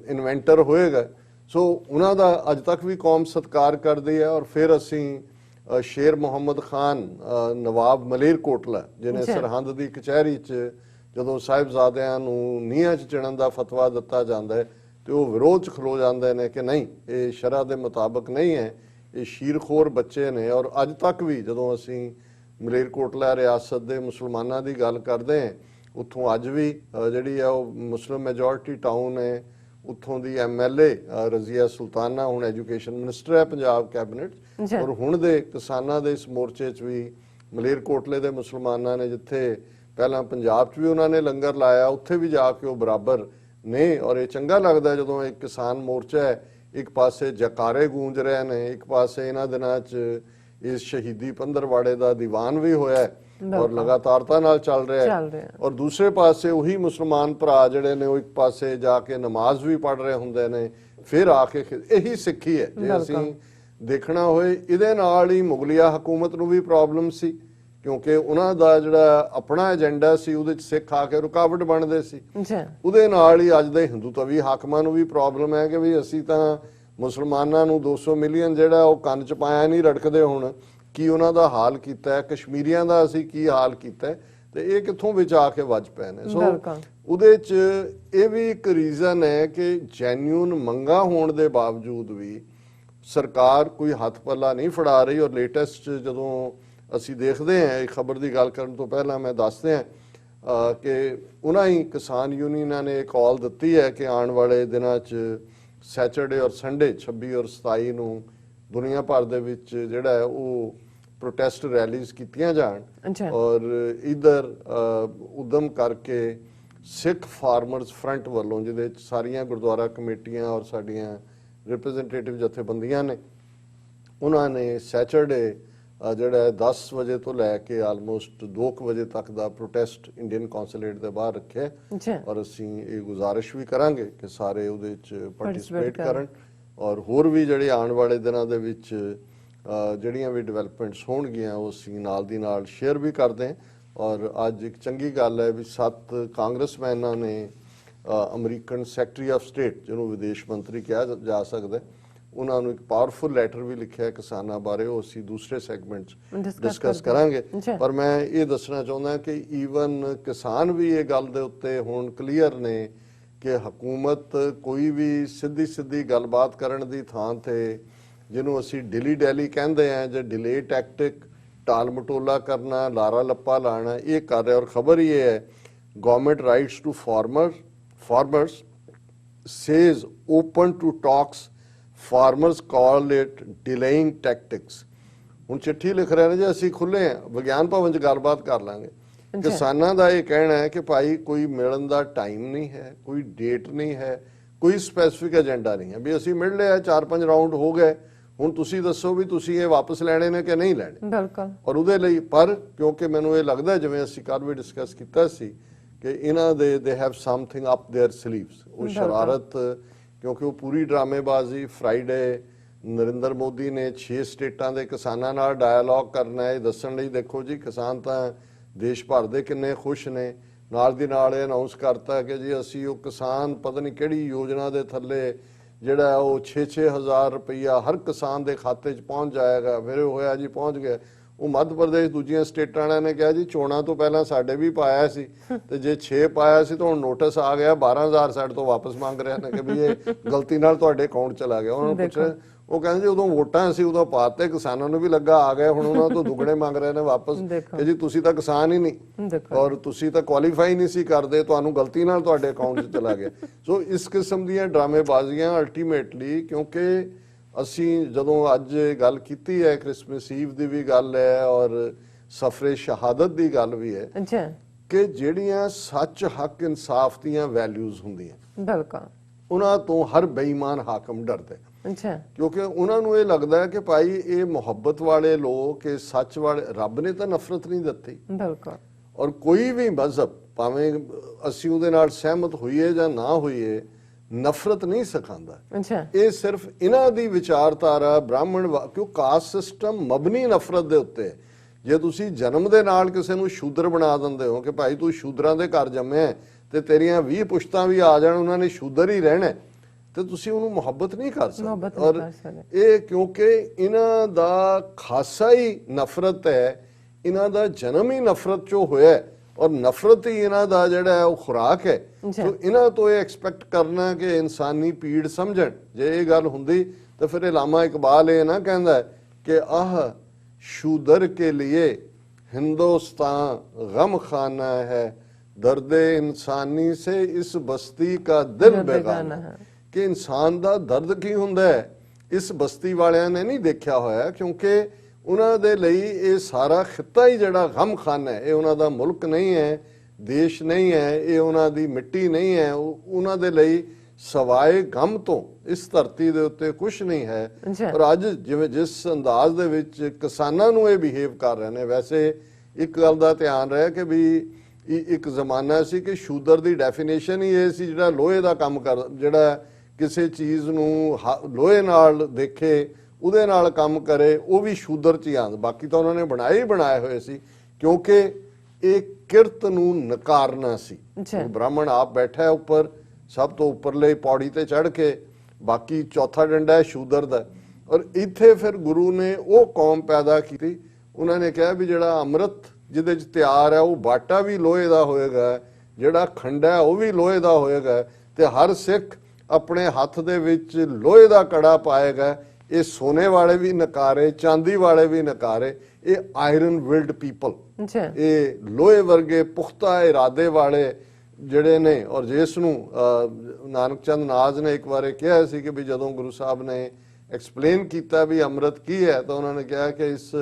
ਇਨਵੈਂਟਰ ਹੋਏਗਾ। ਸੋ ਉਹਨਾਂ ਦਾ ਅੱਜ ਤੱਕ ਵੀ ਕੌਮ ਸਤਿਕਾਰ ਕਰਦੀ ਹੈ। ਔਰ ਫਿਰ ਅਸੀਂ ਸ਼ੇਰ ਮੁਹੰਮਦ ਖਾਨ ਨਵਾਬ ਮਲੇਰਕੋਟਲਾ ਜਿਹਨੇ ਸਰਹੰਦ ਦੀ ਕਚਹਿਰੀ 'ਚ ਜਦੋਂ ਸਾਹਿਬਜ਼ਾਦਿਆਂ ਨੂੰ ਨੀਹਾਂ 'ਚ ਚਿਣਨ ਦਾ ਫਤਵਾ ਦਿੱਤਾ ਜਾਂਦਾ ਹੈ ਤੇ ਉਹ ਵਿਰੋਧ 'ਚ ਖਲੋ ਜਾਂਦੇ ਨੇ ਕਿ ਨਹੀਂ, ਇਹ ਸ਼ਰਅ ਦੇ ਮੁਤਾਬਕ ਨਹੀਂ ਹੈ, ਇਹ ਸ਼ੀਰਖੋਰ ਬੱਚੇ ਨੇ। ਔਰ ਅੱਜ ਤੱਕ ਵੀ ਜਦੋਂ ਅਸੀਂ ਮਲੇਰਕੋਟਲਾ ਰਿਆਸਤ ਦੇ ਮੁਸਲਮਾਨਾਂ ਦੀ ਗੱਲ ਕਰਦੇ ਹਾਂ, ਉੱਥੋਂ ਅੱਜ ਵੀ ਜਿਹੜੀ ਆ ਉਹ ਮੁਸਲਿਮ ਮੈਜੋਰਿਟੀ ਟਾਊਨ ਹੈ। ਉੱਥੋਂ ਦੀ MLA ਰਜ਼ੀਆ ਸੁਲਤਾਨਾ ਹੁਣ ਐਜੂਕੇਸ਼ਨ ਮਿਨਿਸਟਰ ਹੈ ਪੰਜਾਬ ਕੈਬਨਿਟ, ਔਰ ਹੁਣ ਦੇ ਕਿਸਾਨਾਂ ਦੇ ਇਸ ਮੋਰਚੇ 'ਚ ਵੀ ਮਲੇਰਕੋਟਲੇ ਦੇ ਮੁਸਲਮਾਨਾਂ ਨੇ, ਜਿੱਥੇ ਪਹਿਲਾਂ ਪੰਜਾਬ 'ਚ ਵੀ ਉਹਨਾਂ ਨੇ ਲੰਗਰ ਲਾਇਆ, ਉੱਥੇ ਵੀ ਜਾ ਕੇ ਉਹ ਬਰਾਬਰ ਨੇ। ਔਰ ਇਹ ਚੰਗਾ ਲੱਗਦਾ ਜਦੋਂ ਇੱਕ ਕਿਸਾਨ ਮੋਰਚਾ ਹੈ, ਇੱਕ ਪਾਸੇ ਜਕਾਰੇ ਗੂੰਜ ਰਹੇ ਨੇ, ਇੱਕ ਪਾਸੇ ਇਹਨਾਂ ਦਿਨਾਂ 'ਚ ਇਸ ਸ਼ਹੀਦੀ ਪੰਦਰਵਾੜੇ ਦਾ ਦੀਵਾਨ ਵੀ ਹੋਇਆ ਔਰ ਲਗਾਤਾਰਤਾ ਨਾਲ ਚੱਲ ਰਿਹਾ ਹੈ, ਔਰ ਦੂਸਰੇ ਪਾਸੇ ਉਹੀ ਮੁਸਲਮਾਨ ਭਰਾ ਜਿਹੜੇ ਨੇ ਉਹ ਇੱਕ ਪਾਸੇ ਜਾ ਕੇ ਨਮਾਜ਼ ਵੀ ਪੜ੍ਹ ਰਹੇ ਹੁੰਦੇ ਨੇ। ਫਿਰ ਆ ਕੇ ਇਹੀ ਸਿੱਖੀ ਹੈ ਜੇ ਅਸੀਂ ਦੇਖਣਾ ਹੋਏ। ਇਹਦੇ ਨਾਲ ਹੀ ਮੁਗਲਿਆ ਹਕੂਮਤ ਨੂੰ ਵੀ ਪ੍ਰੋਬਲਮ ਸੀ, ਕਿਉਂਕਿ ਉਹਨਾਂ ਦਾ ਜਿਹੜਾ ਆਪਣਾ ਏਜੰਡਾ ਸੀ ਉਹਦੇ 'ਚ ਸਿੱਖ ਆ ਕੇ ਰੁਕਾਵਟ ਬਣਦੇ ਸੀ। ਉਹਦੇ ਨਾਲ ਹੀ ਅੱਜ ਦੇ ਹਿੰਦੂਤਵੀ ਹਾਕਮਾਂ ਨੂੰ ਵੀ ਪ੍ਰੋਬਲਮ ਹੈ ਕਿ ਵੀ ਅਸੀਂ ਤਾਂ ਮੁਸਲਮਾਨਾਂ ਨੂੰ 200 ਮਿਲੀਅਨ ਜਿਹੜਾ ਉਹ ਕੰਨ 'ਚ ਪਾਇਆ ਨਹੀਂ ਰੜਕਦੇ। ਹੁਣ ਕੀ ਉਹਨਾਂ ਦਾ ਹਾਲ ਕੀਤਾ ਹੈ, ਕਸ਼ਮੀਰੀਆਂ ਦਾ ਅਸੀਂ ਕੀ ਹਾਲ ਕੀਤਾ ਹੈ, ਤੇ ਇਹ ਕਿੱਥੋਂ ਵਿੱਚ ਆ ਕੇ ਵੱਜ ਪਏ ਨੇ। ਸੋ ਉਹਦੇ 'ਚ ਇਹ ਵੀ ਇੱਕ ਰੀਜ਼ਨ ਹੈ ਕਿ ਜੈਨੂਨ ਮੰਗਾ ਹੋਣ ਦੇ ਬਾਵਜੂਦ ਵੀ ਸਰਕਾਰ ਕੋਈ ਹੱਥ ਪੱਲਾ ਨਹੀਂ ਫੜਾ ਰਹੀ। ਔਰ ਲੇਟੈਸਟ ਜਦੋਂ ਅਸੀਂ ਦੇਖਦੇ ਹਾਂ, ਇਹ ਖਬਰ ਦੀ ਗੱਲ ਕਰਨ ਤੋਂ ਪਹਿਲਾਂ ਮੈਂ ਦੱਸਦੇ ਹਾਂ ਕਿ ਉਹਨਾਂ ਹੀ ਕਿਸਾਨ ਯੂਨੀਅਨਾਂ ਨੇ ਇਹ ਕਾਲ ਦਿੱਤੀ ਹੈ ਕਿ ਆਉਣ ਵਾਲੇ ਦਿਨਾਂ 'ਚ ਸੈਚਰਡੇ ਔਰ ਸੰਡੇ 26 ਔਰ 27 ਨੂੰ ਦੁਨੀਆ ਭਰ ਦੇ ਵਿੱਚ ਜਿਹੜਾ ਹੈ ਉਹ ਪ੍ਰੋਟੈਸਟ ਰੈਲੀਜ਼ ਕੀਤੀਆਂ ਜਾਣ। ਔਰ ਇਧਰ ਉਦਮ ਕਰਕੇ ਸਿੱਖ ਫਾਰਮਰਸ ਫਰੰਟ ਵੱਲੋਂ, ਜਿਹਦੇ ਚ ਸਾਰੀਆਂ ਗੁਰਦੁਆਰਾ ਕਮੇਟੀਆਂ ਔਰ ਸਾਡੀਆਂ ਰਿਪਰੈਜ਼ੈਂਟੇਟਿਵ ਜਥੇਬੰਦੀਆਂ ਨੇ, ਉਹਨਾਂ ਨੇ ਸੈਚਰਡੇ ਜਿਹੜਾ 10 ਵਜੇ ਤੋਂ ਲੈ ਕੇ ਆਲਮੋਸਟ 2 ਵਜੇ ਤੱਕ ਦਾ ਪ੍ਰੋਟੈਸਟ ਇੰਡੀਅਨ ਕੌਂਸੂਲੇਟ ਦੇ ਬਾਹਰ ਰੱਖਿਆ। ਔਰ ਅਸੀਂ ਇਹ ਗੁਜ਼ਾਰਿਸ਼ ਵੀ ਕਰਾਂਗੇ ਕਿ ਸਾਰੇ ਉਹਦੇ ਚ ਪਾਰਟਿਸਿਪੇਟ ਕਰਨ। ਔਰ ਹੋਰ ਵੀ ਜਿਹੜੇ ਆਉਣ ਵਾਲੇ ਦਿਨਾਂ ਦੇ ਵਿੱਚ ਜਿਹੜੀਆਂ ਵੀ ਡਿਵੈਲਪਮੈਂਟਸ ਹੋਣਗੀਆਂ ਉਹ ਅਸੀਂ ਨਾਲ ਦੀ ਨਾਲ ਸ਼ੇਅਰ ਵੀ ਕਰਦੇ ਹਾਂ। ਔਰ ਅੱਜ ਇੱਕ ਚੰਗੀ ਗੱਲ ਹੈ ਵੀ 7 ਕਾਂਗਰਸਮੈਨਾਂ ਨੇ ਅਮਰੀਕਨ ਸੈਕਟਰੀ ਆਫ ਸਟੇਟ, ਜਿਹਨੂੰ ਵਿਦੇਸ਼ ਮੰਤਰੀ ਕਿਹਾ ਜਾ ਸਕਦਾ, ਉਹਨਾਂ ਨੂੰ ਇੱਕ ਪਾਵਰਫੁਲ ਲੈਟਰ ਵੀ ਲਿਖਿਆ ਕਿਸਾਨਾਂ ਬਾਰੇ, ਉਹ ਅਸੀਂ ਦੂਸਰੇ ਸੈਗਮੈਂਟ 'ਚ ਡਿਸਕਸ ਕਰਾਂਗੇ। ਪਰ ਮੈਂ ਇਹ ਦੱਸਣਾ ਚਾਹੁੰਦਾ ਕਿ ਈਵਨ ਕਿਸਾਨ ਵੀ ਇਹ ਗੱਲ ਦੇ ਉੱਤੇ ਹੁਣ ਕਲੀਅਰ ਨੇ ਕਿ ਹਕੂਮਤ ਕੋਈ ਵੀ ਸਿੱਧੀ ਗੱਲਬਾਤ ਕਰਨ ਦੀ ਥਾਂ ਤੇ ਜਿਹਨੂੰ ਅਸੀਂ ਡਿਲੀ ਡੈਲੀ ਕਹਿੰਦੇ ਆ ਜਾਂ ਡਿਲੇ ਟੈਕਟਿਕ, ਟਾਲ ਮਟੋਲਾ ਕਰਨਾ, ਲਾਰਾ ਲੱਪਾ ਲਾਣਾ, ਇਹ ਕਰ ਰਿਹਾ। ਔਰ ਖਬਰ ਇਹ ਹੈ government writes to farmers says open to talks, farmers call it delaying tactics। ਹੁਣ ਚਿੱਠੀ ਲਿਖ ਰਹੇ ਨੇ ਜੀ ਅਸੀਂ ਖੁੱਲੇ ਆ, ਵਿਗਿਆਨ ਭਵਨ 'ਚ ਗੱਲਬਾਤ ਕਰ ਲਾਂਗੇ। ਕਿਸਾਨਾਂ ਦਾ ਇਹ ਕਹਿਣਾ ਹੈ ਕਿ ਭਾਈ ਕੋਈ ਮਿਲਣ ਦਾ ਟਾਈਮ ਨਹੀਂ ਹੈ, ਕੋਈ ਡੇਟ ਨਹੀਂ ਹੈ, ਕੋਈ ਸਪੈਸੀਫਿਕ ਏਜੰਡਾ ਨਹੀਂ ਹੈ ਵੀ ਅਸੀਂ ਮਿਲ ਲਿਆ, 4-5 ਰਾਉਂਡ ਹੋ ਗਏ, ਹੁਣ ਤੁਸੀਂ ਦੱਸੋ ਵੀ ਤੁਸੀਂ ਇਹ ਵਾਪਸ ਲੈਣੇ ਨੇ ਕਿ ਨਹੀਂ ਲੈਣੇ। ਬਿਲਕੁਲ। ਔਰ ਉਹਦੇ ਲਈ ਪਰ ਕਿਉਂਕਿ ਮੈਨੂੰ ਇਹ ਲੱਗਦਾ ਜਿਵੇਂ ਅਸੀਂ ਕੱਲ ਵੀ ਡਿਸਕਸ ਕੀਤਾ ਸੀ ਕਿ ਇਹਨਾਂ ਦੇ have something up their sleeves, ਉਹ ਸ਼ਰਾਰਤ, ਕਿਉਂਕਿ ਉਹ ਪੂਰੀ ਡਰਾਮੇਬਾਜ਼ੀ। ਫਰਾਈਡੇ ਨਰਿੰਦਰ ਮੋਦੀ ਨੇ 6 ਸਟੇਟਾਂ ਦੇ ਕਿਸਾਨਾਂ ਨਾਲ ਡਾਇalogue ਕਰਨਾ ਹੈ, ਦੱਸਣ ਲਈ ਦੇਖੋ ਜੀ ਕਿਸਾਨ ਤਾਂ ਦੇਸ਼ ਭਰ ਦੇ ਕਿੰਨੇ ਖੁਸ਼ ਨੇ। ਨਾਲ ਦੀ ਨਾਲ ਇਹ ਅਨਾਉਂਸ ਕਰਤਾ ਕਿ ਜੀ ਅਸੀਂ ਉਹ ਕਿਸਾਨ ਪਤਾ ਨਹੀਂ ਕਿਹੜੀ ਯੋਜਨਾ ਦੇ ਥੱਲੇ ਜਿਹੜਾ ਉਹ 6-6 ਹਜ਼ਾਰ ਰੁਪਈਆ ਹਰ ਕਿਸਾਨ ਦੇ ਖਾਤੇ 'ਚ ਪਹੁੰਚ ਜਾਏਗਾ। ਫਿਰ ਹੋਇਆ ਜੀ ਪਹੁੰਚ ਗਿਆ। ਉਹ ਮੱਧ ਪ੍ਰਦੇਸ਼ ਦੂਜੀਆਂ ਸਟੇਟਾਂ ਵਾਲਿਆਂ ਨੇ ਕਿਹਾ ਜੀ ਚੋਣਾਂ ਤੋਂ ਪਹਿਲਾਂ ਸਾਡੇ ਵੀ ਪਾਇਆ ਸੀ ਤੇ ਜੇ 6 ਪਾਇਆ ਸੀ ਤਾਂ ਹੁਣ ਨੋਟਿਸ ਆ ਗਿਆ 12,000 ਸਾਡੇ ਤੋਂ ਵਾਪਸ ਮੰਗ ਰਹੇ ਨੇ ਕਿ ਵੀ ਇਹ ਗਲਤੀ ਨਾਲ ਤੁਹਾਡੇ ਅਕਾਊਂਟ ਚਲਾ ਗਿਆ। ਉਹਨਾਂ ਨੂੰ ਪੁੱਛਿਆ, ਉਹ ਕਹਿੰਦੇ ਜੀ ਉਦੋਂ ਵੋਟਾਂ ਸੀ ਉਦੋਂ ਪਾਤੇ, ਕਿਸਾਨਾਂ ਨੂੰ ਵੀ ਲੱਗਾ ਆ ਗਏ, ਹੁਣ ਉਹਨਾਂ ਤੋਂ ਦੁੱਗਣੇ ਮੰਗ ਰਹੇ ਨੇ ਵਾਪਸ ਕਿ ਜੀ ਤੁਸੀਂ ਤਾਂ ਕਿਸਾਨ ਹੀ ਨਹੀਂ ਔਰ ਤੁਸੀਂ ਤਾਂ ਕੁਆਲੀਫਾਈ ਨਹੀਂ ਸੀ ਕਰਦੇ, ਤੁਹਾਨੂੰ ਗਲਤੀ ਨਾਲ ਤੁਹਾਡੇ ਅਕਾਊਂਟ 'ਚ ਚਲਾ ਗਿਆ। ਸੋ ਇਸ ਕਿਸਮ ਦੀਆਂ ਡਰਾਮੇਬਾਜ਼ੀਆਂ ਅਲਟੀਮੇਟਲੀ, ਕਿਉਂਕਿ ਅਸੀਂ ਜਦੋਂ ਅੱਜ ਗੱਲ ਕੀਤੀ ਹੈ ਕ੍ਰਿਸਮਸ ਈਵ ਦੀ ਵੀ ਗੱਲ ਹੈ ਔਰ ਸਫਰੇ ਸ਼ਹਾਦਤ ਦੀ ਗੱਲ ਵੀ ਹੈ ਕਿ ਜਿਹੜੀਆਂ ਸੱਚ, ਹੱਕ, ਇਨਸਾਫ ਦੀਆਂ ਵੈਲਿਊਜ਼ ਹੁੰਦੀਆਂ ਬਿਲਕੁਲ ਉਹਨਾਂ ਤੋਂ ਹਰ ਬੇਈਮਾਨ ਹਾਕਮ ਡਰਦੇ। ਕਿਉਂਕਿ ਉਹਨਾਂ ਨੂੰ ਇਹ ਲੱਗਦਾ ਹੈ ਕਿ ਭਾਈ ਇਹ ਮੁਹੱਬਤ ਵਾਲੇ ਲੋਕ, ਇਹ ਸੱਚ ਵਾਲੇ, ਰੱਬ ਨੇ ਤਾਂ ਨਫ਼ਰਤ ਨਹੀਂ ਦਿੱਤੀ ਬਿਲਕੁਲ। ਔਰ ਕੋਈ ਵੀ ਮਜ਼ਹਬ ਭਾਵੇਂ ਅਸੀਂ ਉਹਦੇ ਨਾਲ ਸਹਿਮਤ ਹੋਈਏ ਜਾਂ ਨਾ ਹੋਈਏ ਨਫ਼ਰਤ ਨਹੀਂ ਸਿਖਾਉਂਦਾ। ਇਹ ਸਿਰਫ ਇਹਨਾਂ ਦੀ ਵਿਚਾਰਧਾਰਾ ਬ੍ਰਾਹਮਣ, ਕਿਉਂ ਕਾਸਟ ਸਿਸਟਮ ਮਬਨੀ ਨਫ਼ਰਤ ਦੇ ਉੱਤੇ। ਜੇ ਤੁਸੀਂ ਜਨਮ ਦੇ ਨਾਲ ਕਿਸੇ ਨੂੰ ਸ਼ੂਦਰ ਬਣਾ ਦਿੰਦੇ ਹੋ ਕਿ ਭਾਈ ਤੂੰ ਸ਼ੂਦਰਾਂ ਦੇ ਘਰ ਜੰਮਿਆ ਤੇ ਤੇਰੀਆਂ 20 ਪੁਸ਼ਤਾਂ ਵੀ ਆ ਜਾਣ ਉਹਨਾਂ ਨੇ ਸ਼ੂਦਰ ਹੀ ਰਹਿਣਾ, ਤੇ ਤੁਸੀਂ ਉਹਨੂੰ ਮੁਹੱਬਤ ਨਹੀਂ ਕਰ ਸਕਦੇ। ਔਰ ਇਹ ਕਿਉਂਕਿ ਇਹਨਾਂ ਦਾ ਖਾਸਾ ਹੀ ਨਫ਼ਰਤ ਹੈ, ਇਹਨਾਂ ਦਾ ਜਨਮ ਹੀ ਨਫ਼ਰਤ ਚੋਂ ਹੋਇਆ ਔਰ ਨਫ਼ਰਤ ਹੀ ਇਹਨਾਂ ਦਾ ਜਿਹੜਾ ਹੈ ਉਹ ਖੁਰਾਕ ਹੈ। ਸੋ ਇਹਨਾਂ ਤੋਂ ਇਹ ਐਕਸਪੈਕਟ ਕਰਨਾ ਕਿ ਇਨਸਾਨੀ ਪੀੜ ਸਮਝਣ, ਜੇ ਇਹ ਗੱਲ ਹੁੰਦੀ ਤਾਂ ਫਿਰ ਅਲਾਮਾ ਇਕਬਾਲ ਇਹ ਨਾ ਕਹਿੰਦਾ ਕਿ ਆਹ शूदर के लिए हिंदुस्तान गम खाना है, दर्द इंसानी से इस बस्ती का दिल बेगाना है। कि इंसान ਦਾ ਦਰਦ ਕੀ ਹੁੰਦਾ ਹੈ ਇਸ ਬਸਤੀ ਵਾਲਿਆਂ ਨੇ ਨਹੀਂ ਦੇਖਿਆ ਹੋਇਆ, ਕਿਉਂਕਿ ਉਹਨਾਂ ਦੇ ਲਈ ਇਹ ਸਾਰਾ ਖਿੱਤਾ ਹੀ ਜਿਹੜਾ ਗਮ ਖਾਨਾ ਹੈ, ਇਹ ਉਹਨਾਂ ਦਾ ਮੁਲਕ ਨਹੀਂ ਹੈ, ਦੇਸ਼ ਨਹੀਂ ਹੈ, ਇਹ ਉਹਨਾਂ ਦੀ ਮਿੱਟੀ ਨਹੀਂ ਹੈ। ਉਹਨਾਂ ਦੇ ਲਈ ਸਵਾਏ ਗਮ ਤੋਂ ਇਸ ਧਰਤੀ ਦੇ ਉੱਤੇ ਕੁਝ ਨਹੀਂ ਹੈ। ਪਰ ਅੱਜ ਜਿਵੇਂ ਜਿਸ ਅੰਦਾਜ਼ ਦੇ ਵਿੱਚ ਕਿਸਾਨਾਂ ਨੂੰ ਇਹ ਬਿਹੇਵ ਕਰ ਰਹੇ ਨੇ, ਵੈਸੇ ਇੱਕ ਗੱਲ ਦਾ ਧਿਆਨ ਰਹੇ ਕਿ ਵੀ ਇੱਕ ਜ਼ਮਾਨਾ ਸੀ ਕਿ ਸ਼ੂਦਰ ਦੀ ਡੈਫੀਨੇਸ਼ਨ ਹੀ ਇਹ ਸੀ ਜਿਹੜਾ ਲੋਹੇ ਦਾ ਕੰਮ ਕਰ, ਜਿਹੜਾ ਕਿਸੇ ਚੀਜ਼ ਨੂੰ ਲੋਹੇ ਨਾਲ ਦੇਖੇ, ਉਹਦੇ ਨਾਲ ਕੰਮ ਕਰੇ, ਉਹ ਵੀ ਸ਼ੂਦਰ 'ਚ ਹੀ ਆਉਂਦਾ। ਬਾਕੀ ਤਾਂ ਉਹਨਾਂ ਨੇ ਬਣਾਏ ਹੋਏ ਸੀ, ਕਿਉਂਕਿ ਇਹ ਕਿਰਤ ਨੂੰ ਨਕਾਰਨਾ ਸੀ। ਬ੍ਰਾਹਮਣ ਆਪ ਬੈਠਾ ਉੱਪਰ, ਸਭ ਤੋਂ ਉੱਪਰਲੇ ਪੌੜੀ ਤੇ ਚੜ੍ਹ ਕੇ, ਬਾਕੀ ਚੌਥਾ ਡੰਡਾ ਹੈ ਸ਼ੂਦਰ ਦਾ। ਔਰ ਇੱਥੇ ਫਿਰ ਗੁਰੂ ਨੇ ਉਹ ਕੌਮ ਪੈਦਾ ਕੀਤੀ। ਉਹਨਾਂ ਨੇ ਕਿਹਾ ਵੀ ਜਿਹੜਾ ਅੰਮ੍ਰਿਤ ਜਿਹਦੇ 'ਚ ਤਿਆਰ ਹੈ ਉਹ ਬਾਟਾ ਵੀ ਲੋਹੇ ਦਾ ਹੋਏਗਾ, ਜਿਹੜਾ ਖੰਡਾ ਉਹ ਵੀ ਲੋਹੇ ਦਾ ਹੋਏਗਾ, ਤੇ ਹਰ ਸਿੱਖ ਆਪਣੇ ਹੱਥ ਦੇ ਵਿੱਚ ਲੋਹੇ ਦਾ ਕੜਾ ਪਾਏਗਾ। ਇਹ ਸੋਨੇ ਵਾਲੇ ਵੀ ਨਕਾਰੇ, ਚਾਂਦੀ ਵਾਲੇ ਵੀ ਨਕਾਰੇ, ਇਹ ਆਇਰਨ ਵਿਲਡ ਪੀਪਲ, ਇਹ ਲੋਹੇ ਵਰਗੇ ਪੁਖਤਾ ਇਰਾਦੇ ਵਾਲੇ ਜਿਹੜੇ ਨੇ। ਔਰ ਜਿਸ ਨੂੰ ਨਾਨਕ ਚੰਦ ਨਾਜ਼ ਨੇ ਇੱਕ ਵਾਰ ਕਿਹਾ ਸੀ ਕਿ ਵੀ ਜਦੋਂ ਗੁਰੂ ਸਾਹਿਬ ਨੇ ਐਕਸਪਲੇਨ ਕੀਤਾ ਵੀ ਅੰਮ੍ਰਿਤ ਕੀ ਹੈ, ਤਾਂ ਉਹਨਾਂ ਨੇ ਕਿਹਾ ਕਿ ਇਸ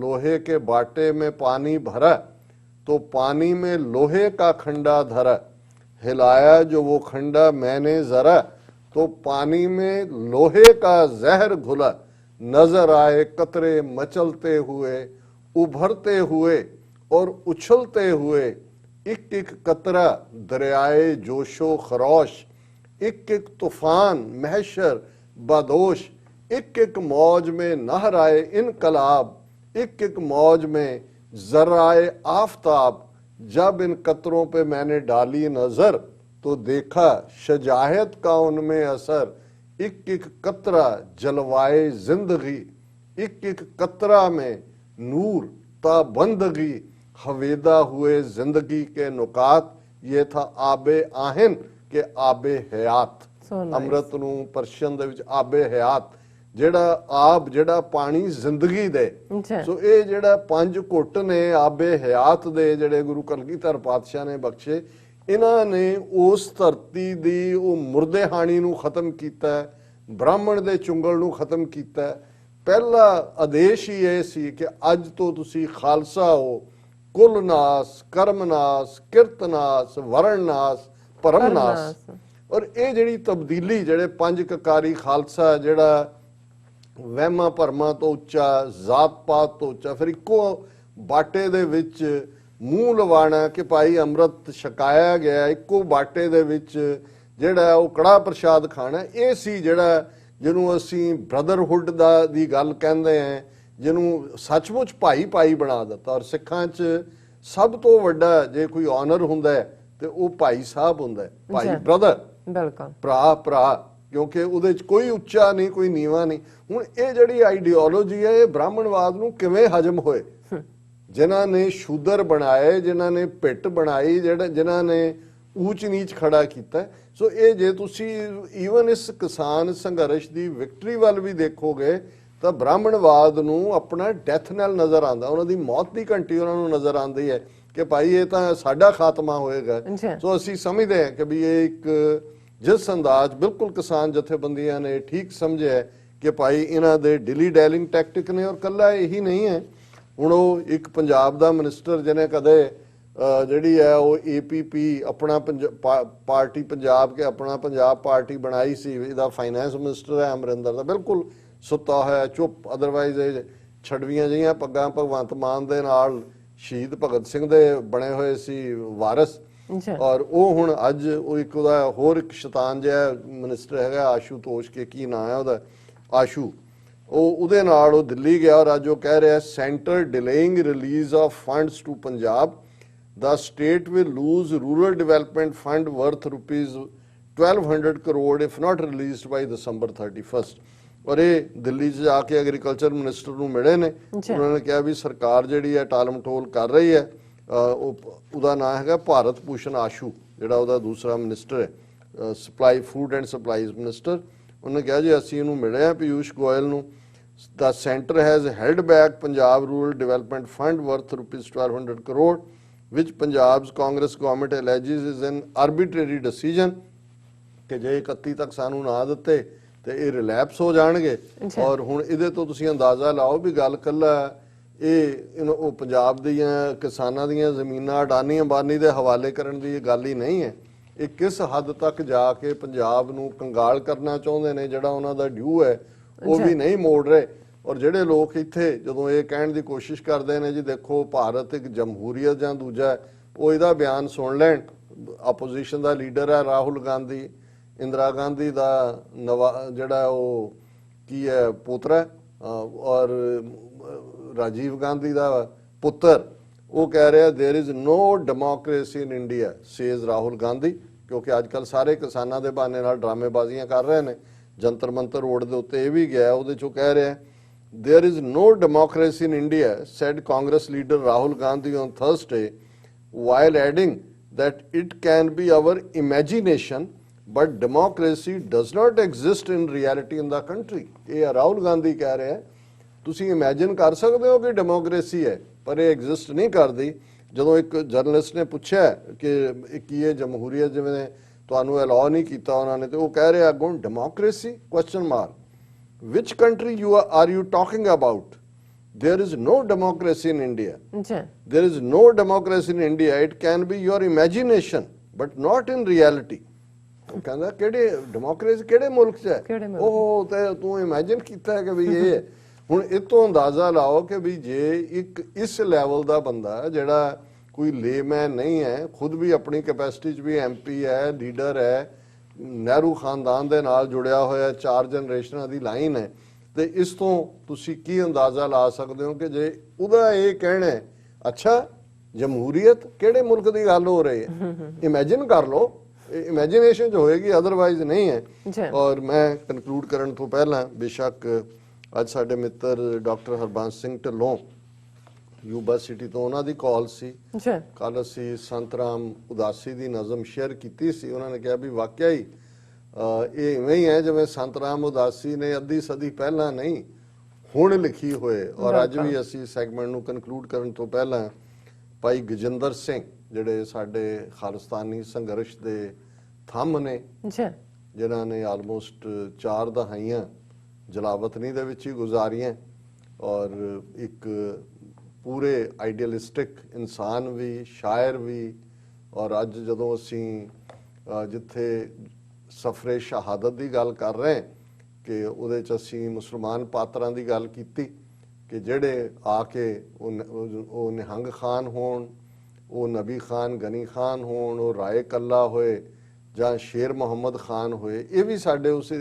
लोहे के बाटे में पानी भरा तो पानी में लोहे का खंडा धरा, हिलाया जो वो खंडा मैंने जरा तो पानी में लोहे का जहर घुला, नजर आए कतरे मचलते हुए, उभरते हुए और उछलते हुए, एक एक कतरा दरियाए जोशो खरोश, एक एक तूफान महशर बदोश, एक एक मौज में नहराए इनकलाब, एक एक मौज में जर्राए आफताब। जब इन कतरों पे मैंने डाली नजर तो देखा शजाहत का उनमें असर, एक एक कतरा जलवाए जिंदगी, एक एक कतरा में नूर ता बंदगी, हवेदा हुए जिंदगी के नुकात, ये था आबे आहिन के आबे हयात। So nice. ਅੰਮ੍ਰਿਤ ਨੂੰ ਪਰਸ਼ੀਅਨ ਦੇ ਵਿੱਚ ਆਬੇ ਹਯਾਤ, ਜਿਹੜਾ ਆਬ ਜਿਹੜਾ ਪਾਣੀ ਜ਼ਿੰਦਗੀ ਦੇ। ਅੱਛਾ। ਸੋ ਇਹ ਜਿਹੜਾ 5 ਘੁੱਟ ਨੇ ਆਬੇ ਹਯਾਤ ਦੇ ਜਿਹੜੇ ਗੁਰੂ ਕਲਗੀਧਰ ਪਾਤਸ਼ਾਹ ਨੇ ਬਖਸ਼ੇ, ਇਹਨਾਂ ਨੇ ਉਸ ਧਰਤੀ ਦੀ ਉਹ ਮੁਰਦੇਹਾਣੀ ਨੂੰ ਖਤਮ ਕੀਤਾ, ਬ੍ਰਾਹਮਣ ਦੇ ਚੁੰਗਲ ਨੂੰ ਖਤਮ ਕੀਤਾ। ਪਹਿਲਾ ਆਦੇਸ਼ ਹੀ ਇਹ ਸੀ ਕਿ ਅੱਜ ਤੋਂ ਤੁਸੀਂ ਖਾਲਸਾ ਹੋ, ਕੁਲ ਨਾਸ, ਕਰਮ ਨਾਸ, ਕਿਰਤ ਨਾਸ, ਵਰਣ ਨਾਸ, ਭਰਮ ਨਾਸ। ਔਰ ਇਹ ਜਿਹੜੀ ਤਬਦੀਲੀ, ਜਿਹੜੇ 5 ਕਕਾਰੀ ਖਾਲਸਾ, ਜਿਹੜਾ ਵਹਿਮਾਂ ਭਰਮਾਂ ਤੋਂ ਉੱਚਾ, ਜ਼ਾਤ ਪਾਤ ਤੋਂ ਉੱਚਾ, ਫਿਰ ਇੱਕੋ ਬਾਟੇ ਦੇ ਵਿੱਚ ਮੂੰਹ ਲਵਾਣਾ ਕਿ ਭਾਈ ਅੰਮ੍ਰਿਤ ਛਕਾਇਆ ਗਿਆ, ਇੱਕੋ ਬਾਟੇ ਦੇ ਵਿੱਚ ਜਿਹੜਾ ਉਹ ਕੜਾਹ ਪ੍ਰਸ਼ਾਦ ਖਾਣਾ, ਇਹ ਸੀ ਜਿਹੜਾ ਜਿਹਨੂੰ ਅਸੀਂ ਬ੍ਰਦਰਹੁੱਡ ਦੀ ਗੱਲ ਕਹਿੰਦੇ ਆਂ, ਜਿਹਨੂੰ ਸੱਚਮੁੱਚ ਭਾਈ ਭਾਈ ਬਣਾ ਦਿੱਤਾ। ਔਰ ਸਿੱਖਾਂ 'ਚ ਸਭ ਤੋਂ ਵੱਡਾ ਜੇ ਕੋਈ ਆਨਰ ਹੁੰਦਾ ਹੈ ਤੇ ਉਹ ਭਾਈ ਸਾਹਿਬ ਹੁੰਦਾ ਹੈ, ਭਾਈ ਬ੍ਰਦਰ, ਬਿਲਕੁਲ ਭਰਾ ਭਰਾ, ਕਿਉਂਕਿ ਉਹਦੇ 'ਚ ਕੋਈ ਉੱਚਾ ਨਹੀਂ, ਕੋਈ ਨੀਵਾਂ ਨਹੀਂ। ਹੁਣ ਇਹ ਜਿਹੜੀ ਆਈਡੀਓਲੋਜੀ ਹੈ, ਇਹ ਬ੍ਰਾਹਮਣਵਾਦ ਨੂੰ ਕਿਵੇਂ ਹਜਮ ਹੋਏ? ਜਿਨ੍ਹਾਂ ਨੇ ਸ਼ੂਦਰ ਬਣਾਏ, ਜਿਨ੍ਹਾਂ ਨੇ ਪਿੱਟ ਬਣਾਈ, ਜਿਨ੍ਹਾਂ ਨੇ ਊਚ ਨੀਚ ਖੜਾ ਕੀਤਾ। ਸੋ ਇਹ ਜੇ ਤੁਸੀਂ ਈਵਨ ਇਸ ਕਿਸਾਨ ਸੰਘਰਸ਼ ਦੀ ਵਿਕਟਰੀ ਵੱਲ ਵੀ ਦੇਖੋਗੇ ਤਾਂ ਬ੍ਰਾਹਮਣਵਾਦ ਨੂੰ ਆਪਣਾ ਡੈਥ ਨਾਲ ਨਜ਼ਰ ਆਉਂਦਾ, ਉਹਨਾਂ ਦੀ ਮੌਤ ਦੀ ਘੰਟੀ ਉਹਨਾਂ ਨੂੰ ਨਜ਼ਰ ਆਉਂਦੀ ਹੈ ਕਿ ਭਾਈ ਇਹ ਤਾਂ ਸਾਡਾ ਖਾਤਮਾ ਹੋਏਗਾ। ਸੋ ਅਸੀਂ ਸਮਝਦੇ ਹਾਂ ਕਿ ਵੀ ਇਹ ਇੱਕ ਜਿਸ ਅੰਦਾਜ਼ ਬਿਲਕੁਲ ਕਿਸਾਨ ਜਥੇਬੰਦੀਆਂ ਨੇ ਠੀਕ ਸਮਝਿਆ ਕਿ ਭਾਈ ਇਹਨਾਂ ਦੇ ਡਿਲੀ ਡੈਲਿੰਗ ਟੈਕਟਿਕ ਨੇ। ਔਰ ਕੱਲਾ ਇਹੀ ਨਹੀਂ ਹੈ, ਹੁਣ ਉਹ ਇੱਕ ਪੰਜਾਬ ਦਾ ਮਿਨਿਸਟਰ ਜਿਹਨੇ ਕਦੇ ਜਿਹੜੀ ਹੈ ਉਹ APP ਆਪਣਾ ਪਾਰਟੀ ਪੰਜਾਬ ਕੇ ਆਪਣਾ ਪੰਜਾਬ ਪਾਰਟੀ ਬਣਾਈ ਸੀ, ਇਹਦਾ ਫਾਈਨੈਂਸ ਮਿਨਿਸਟਰ ਹੈ ਅਮਰਿੰਦਰ ਦਾ, ਬਿਲਕੁਲ ਸੁੱਤਾ ਹੋਇਆ ਚੁੱਪ। ਅਦਰਵਾਈਜ਼ ਇਹ ਛੜਵੀਆਂ ਜਿਹੀਆਂ ਪੱਗਾਂ ਭਗਵੰਤ ਮਾਨ ਦੇ ਨਾਲ ਸ਼ਹੀਦ ਭਗਤ ਸਿੰਘ ਦੇ ਬਣੇ ਹੋਏ ਸੀ ਵਾਰਸ। ਔਰ ਉਹ ਹੁਣ ਅੱਜ ਉਹ ਇੱਕ ਉਹਦਾ ਹੋਰ ਇੱਕ ਸ਼ੈਤਾਨ ਜਿਹਾ ਮਿਨਿਸਟਰ ਹੈਗਾ ਆਸ਼ੂਤੋਸ਼ ਕੇ, ਕੀ ਨਾਂ ਹੈ ਉਹਦਾ, ਆਸ਼ੂ, ਉਹਦੇ ਨਾਲ ਉਹ ਦਿੱਲੀ ਗਿਆ। ਔਰ ਅੱਜ ਉਹ ਕਹਿ ਰਿਹਾ centre delaying release of funds to Punjab, the state will lose rural development fund worth rupees 1200 crore if not released by December 31st। ਔਰ ਇਹ ਦਿੱਲੀ 'ਚ ਜਾ ਕੇ ਐਗਰੀਕਲਚਰ ਮਿਨਿਸਟਰ ਨੂੰ ਮਿਲੇ ਨੇ, ਉਹਨਾਂ ਨੇ ਕਿਹਾ ਵੀ ਸਰਕਾਰ ਜਿਹੜੀ ਹੈ ਟਾਲਮਟੋਲ ਕਰ ਰਹੀ ਹੈ। ਉਹਦਾ ਨਾਂ ਹੈਗਾ ਭਾਰਤ ਭੂਸ਼ਣ ਆਸ਼ੂ, ਜਿਹੜਾ ਉਹਦਾ ਦੂਸਰਾ ਮਿਨਿਸਟਰ ਹੈ, supply food and supplies minister. ਉਹਨੇ ਕਿਹਾ ਜੀ ਅਸੀਂ ਇਹਨੂੰ ਮਿਲੇ ਆ ਪੀਯੂਸ਼ ਗੋਇਲ ਨੂੰ, the center has held back Punjab Rural Development Fund worth rupees 1200 crore which Punjab's Congress government alleges is an arbitrary decision ਕਿ ਜੇ 31 ਤੱਕ ਸਾਨੂੰ ਨਾ ਦਿੱਤੇ ਤੇ ਇਹ ਰਿਲੈਪਸ ਹੋ ਜਾਣਗੇ। ਔਰ ਹੁਣ ਇਹਦੇ ਤੋਂ ਤੁਸੀਂ ਅੰਦਾਜ਼ਾ ਲਾਓ ਵੀ ਗੱਲ ਕੱਲਾ ਇਹ ਉਹ ਪੰਜਾਬ ਦੀਆਂ ਕਿਸਾਨਾਂ ਦੀਆਂ ਜ਼ਮੀਨਾਂ ਅਡਾਨੀ ਅੰਬਾਨੀ ਦੇ ਹਵਾਲੇ ਕਰਨ ਦੀ ਗੱਲ ਹੀ ਨਹੀਂ ਹੈ। ਇਹ ਕਿਸ ਹੱਦ ਤੱਕ ਜਾ ਕੇ ਪੰਜਾਬ ਨੂੰ ਕੰਗਾਲ ਕਰਨਾ ਚਾਹੁੰਦੇ ਨੇ, ਜਿਹੜਾ ਉਹਨਾਂ ਦਾ ਡਿਊ ਹੈ ਉਹ ਵੀ ਨਹੀਂ ਮੋੜ ਰਹੇ। ਔਰ ਜਿਹੜੇ ਲੋਕ ਇੱਥੇ ਜਦੋਂ ਇਹ ਕਹਿਣ ਦੀ ਕੋਸ਼ਿਸ਼ ਕਰਦੇ ਨੇ ਜੀ ਦੇਖੋ ਭਾਰਤ ਇੱਕ ਜਮਹੂਰੀਅਤ ਜਾਂ ਦੂਜਾ, ਉਹ ਇਹਦਾ ਬਿਆਨ ਸੁਣ ਲੈਣ। ਆਪੋਜੀਸ਼ਨ ਦਾ ਲੀਡਰ ਹੈ ਰਾਹੁਲ ਗਾਂਧੀ, ਇੰਦਰਾ ਗਾਂਧੀ ਦਾ ਜਿਹੜਾ ਉਹ ਕੀ ਹੈ ਪੋਤਰਾ, ਔਰ ਰਾਜੀਵ ਗਾਂਧੀ ਦਾ ਪੁੱਤਰ, ਉਹ ਕਹਿ ਰਿਹਾ there is no democracy in India says Rahul Gandhi, ਕਿਉਂਕਿ ਅੱਜ ਕੱਲ ਸਾਰੇ ਕਿਸਾਨਾਂ ਦੇ ਬਹਾਨੇ ਨਾਲ ਡਰਾਮੇਬਾਜ਼ੀਆਂ ਕਰ ਰਹੇ ਨੇ। ਜੰਤਰ ਮੰਤਰ ਰੋਡ ਦੇ ਉੱਤੇ ਇਹ ਵੀ ਗਿਆ, ਉਹਦੇ ਚੋਂ ਕਹਿ ਰਿਹਾ there is no democracy in India, said Congress leader Rahul Gandhi on Thursday, while adding that it can be our imagination but democracy does not exist in reality in the country। ਇਹ ਰਾਹੁਲ ਗਾਂਧੀ ਕਹਿ ਰਿਹਾ ਤੁਸੀਂ imagine ਕਰ ਸਕਦੇ ਹੋ ਕਿ democracy ਹੈ ਪਰ ਇਹ ਐਗਜ਼ਿਸਟ ਨਹੀਂ ਕਰਦੀ। ਜਦੋਂ ਇੱਕ ਜਰਨਲਿਸਟ ਨੇ ਪੁੱਛਿਆ ਕਿ ਕੀ ਇਹ ਜਮਹੂਰੀਅਤ ਜਿਵੇਂ ਤੁਹਾਨੂੰ ਅਲਾਉ ਨਹੀਂ ਕੀਤਾ ਉਹਨਾਂ ਨੇ, ਤੇ ਉਹ ਕਹਿ ਰਿਹਾ ਅੱਗੋਂ democracy question mark, which country are you talking about? There is no democracy in India। There is no democracy in India, it can be your imagination but not in reality। ਉਹ ਕਹਿੰਦਾ ਕਿਹੜੇ ਡੈਮੋਕ੍ਰੇਸੀ ਕਿਹੜੇ ਮੁਲਕ 'ਚ ਹੈ, ਉਹ ਤੇ ਤੂੰ ਇਮੇਜਿਨ ਕੀਤਾ ਕਿ ਵੀ ਇਹ। ਹੁਣ ਇਹ ਤੋਂ ਅੰਦਾਜ਼ਾ ਲਾਓ ਕਿ ਵੀ ਜੇ ਇੱਕ ਇਸ ਲੈਵਲ ਦਾ ਬੰਦਾ ਜਿਹੜਾ ਕੋਈ ਲੇਮੈਨ ਨਹੀਂ ਹੈ, ਖੁਦ ਵੀ ਆਪਣੀ ਕੈਪੈਸਿਟੀ 'ਚ ਵੀ MP ਹੈ, ਲੀਡਰ ਹੈ, ਨਹਿਰੂ ਖਾਨਦਾਨ ਦੇ ਨਾਲ ਜੁੜਿਆ ਹੋਇਆ 4 ਜਨਰੇਸ਼ਨਾਂ ਦੀ ਲਾਈਨ ਹੈ, ਤੇ ਇਸ ਤੋਂ ਤੁਸੀਂ ਕੀ ਅੰਦਾਜ਼ਾ ਲਾ ਸਕਦੇ ਹੋ ਕਿ ਜੇ ਉਹਦਾ ਇਹ ਕਹਿਣਾ ਅੱਛਾ ਜਮਹੂਰੀਅਤ ਕਿਹੜੇ ਮੁਲਕ ਦੀ ਗੱਲ ਹੋ ਰਹੀ ਹੈ, ਇਮੇਜਿਨ ਕਰ ਲਓ ਇਮੇਜਿਨੇਸ਼ਨ 'ਚ ਹੋਏਗੀ, ਅਦਰਵਾਈਜ਼ ਨਹੀਂ ਹੈ। ਜੀ। ਔਰ ਮੈਂ ਕਨਕਲੂਡ ਕਰਨ ਤੋਂ ਪਹਿਲਾਂ ਬੇਸ਼ੱਕ ਅੱਜ ਸਾਡੇ ਮਿੱਤਰ doctor Harbans Singh Dhillon Yuba city ਤੋਂ, ਉਹਨਾਂ ਦੀ ਕਾਲ ਸੀ। ਜੀ। ਕੱਲ ਅਸੀਂ ਸੰਤ ਰਾਮ ਉਦਾਸੀ ਦੀ ਨਜ਼ਮ ਸ਼ੇਅਰ ਕੀਤੀ ਸੀ। ਉਹਨਾਂ ਨੇ ਕਿਹਾ ਵੀ ਵਾਕਿਆ ਹੀ ਇਹ ਇਵੇਂ ਹੀ ਹੈ ਜਿਵੇਂ ਸੰਤ ਰਾਮ ਉਦਾਸੀ ਨੇ ਅੱਧੀ ਸਦੀ ਪਹਿਲਾਂ ਨਹੀਂ ਹੁਣ ਲਿਖੀ ਹੋਏ। ਔਰ ਅੱਜ ਵੀ ਅਸੀਂ ਸੈਗਮੈਂਟ ਨੂੰ ਕਨਕਲੂਡ ਕਰਨ ਤੋਂ ਪਹਿਲਾਂ ਭਾਈ ਗਜਿੰਦਰ ਸਿੰਘ, ਜਿਹੜੇ ਸਾਡੇ ਖਾਲਿਸਤਾਨੀ ਸੰਘਰਸ਼ ਦੇ ਥੰਮ ਨੇ, ਜਿਨ੍ਹਾਂ ਨੇ ਆਲਮੋਸਟ 4 ਦਹਾਈਆਂ ਜਲਾਵਤਨੀ ਦੇ ਵਿੱਚ ਹੀ ਗੁਜ਼ਾਰੀਆਂ, ਔਰ ਇੱਕ ਪੂਰੇ ਆਈਡੀਅਲਿਸਟਿਕ ਇਨਸਾਨ ਵੀ, ਸ਼ਾਇਰ ਵੀ। ਔਰ ਅੱਜ ਜਦੋਂ ਅਸੀਂ ਜਿੱਥੇ ਸਫਰੇ ਸ਼ਹਾਦਤ ਦੀ ਗੱਲ ਕਰ ਰਹੇ ਕਿ ਉਹਦੇ 'ਚ ਅਸੀਂ ਮੁਸਲਮਾਨ ਪਾਤਰਾਂ ਦੀ ਗੱਲ ਕੀਤੀ ਕਿ ਜਿਹੜੇ ਆ ਕੇ ਉਹ ਨਿਹੰਗ ਖਾਨ ਹੋਣ, ਉਹ ਨਬੀ ਖਾਨ ਗਨੀ ਖਾਨ ਹੋਣ, ਉਹ ਰਾਏ ਕੱਲਾ ਹੋਏ ਜਾਂ ਸ਼ੇਰ ਮੁਹੰਮਦ ਖਾਨ ਹੋਏ, ਇਹ ਵੀ ਸਾਡੇ ਉਸ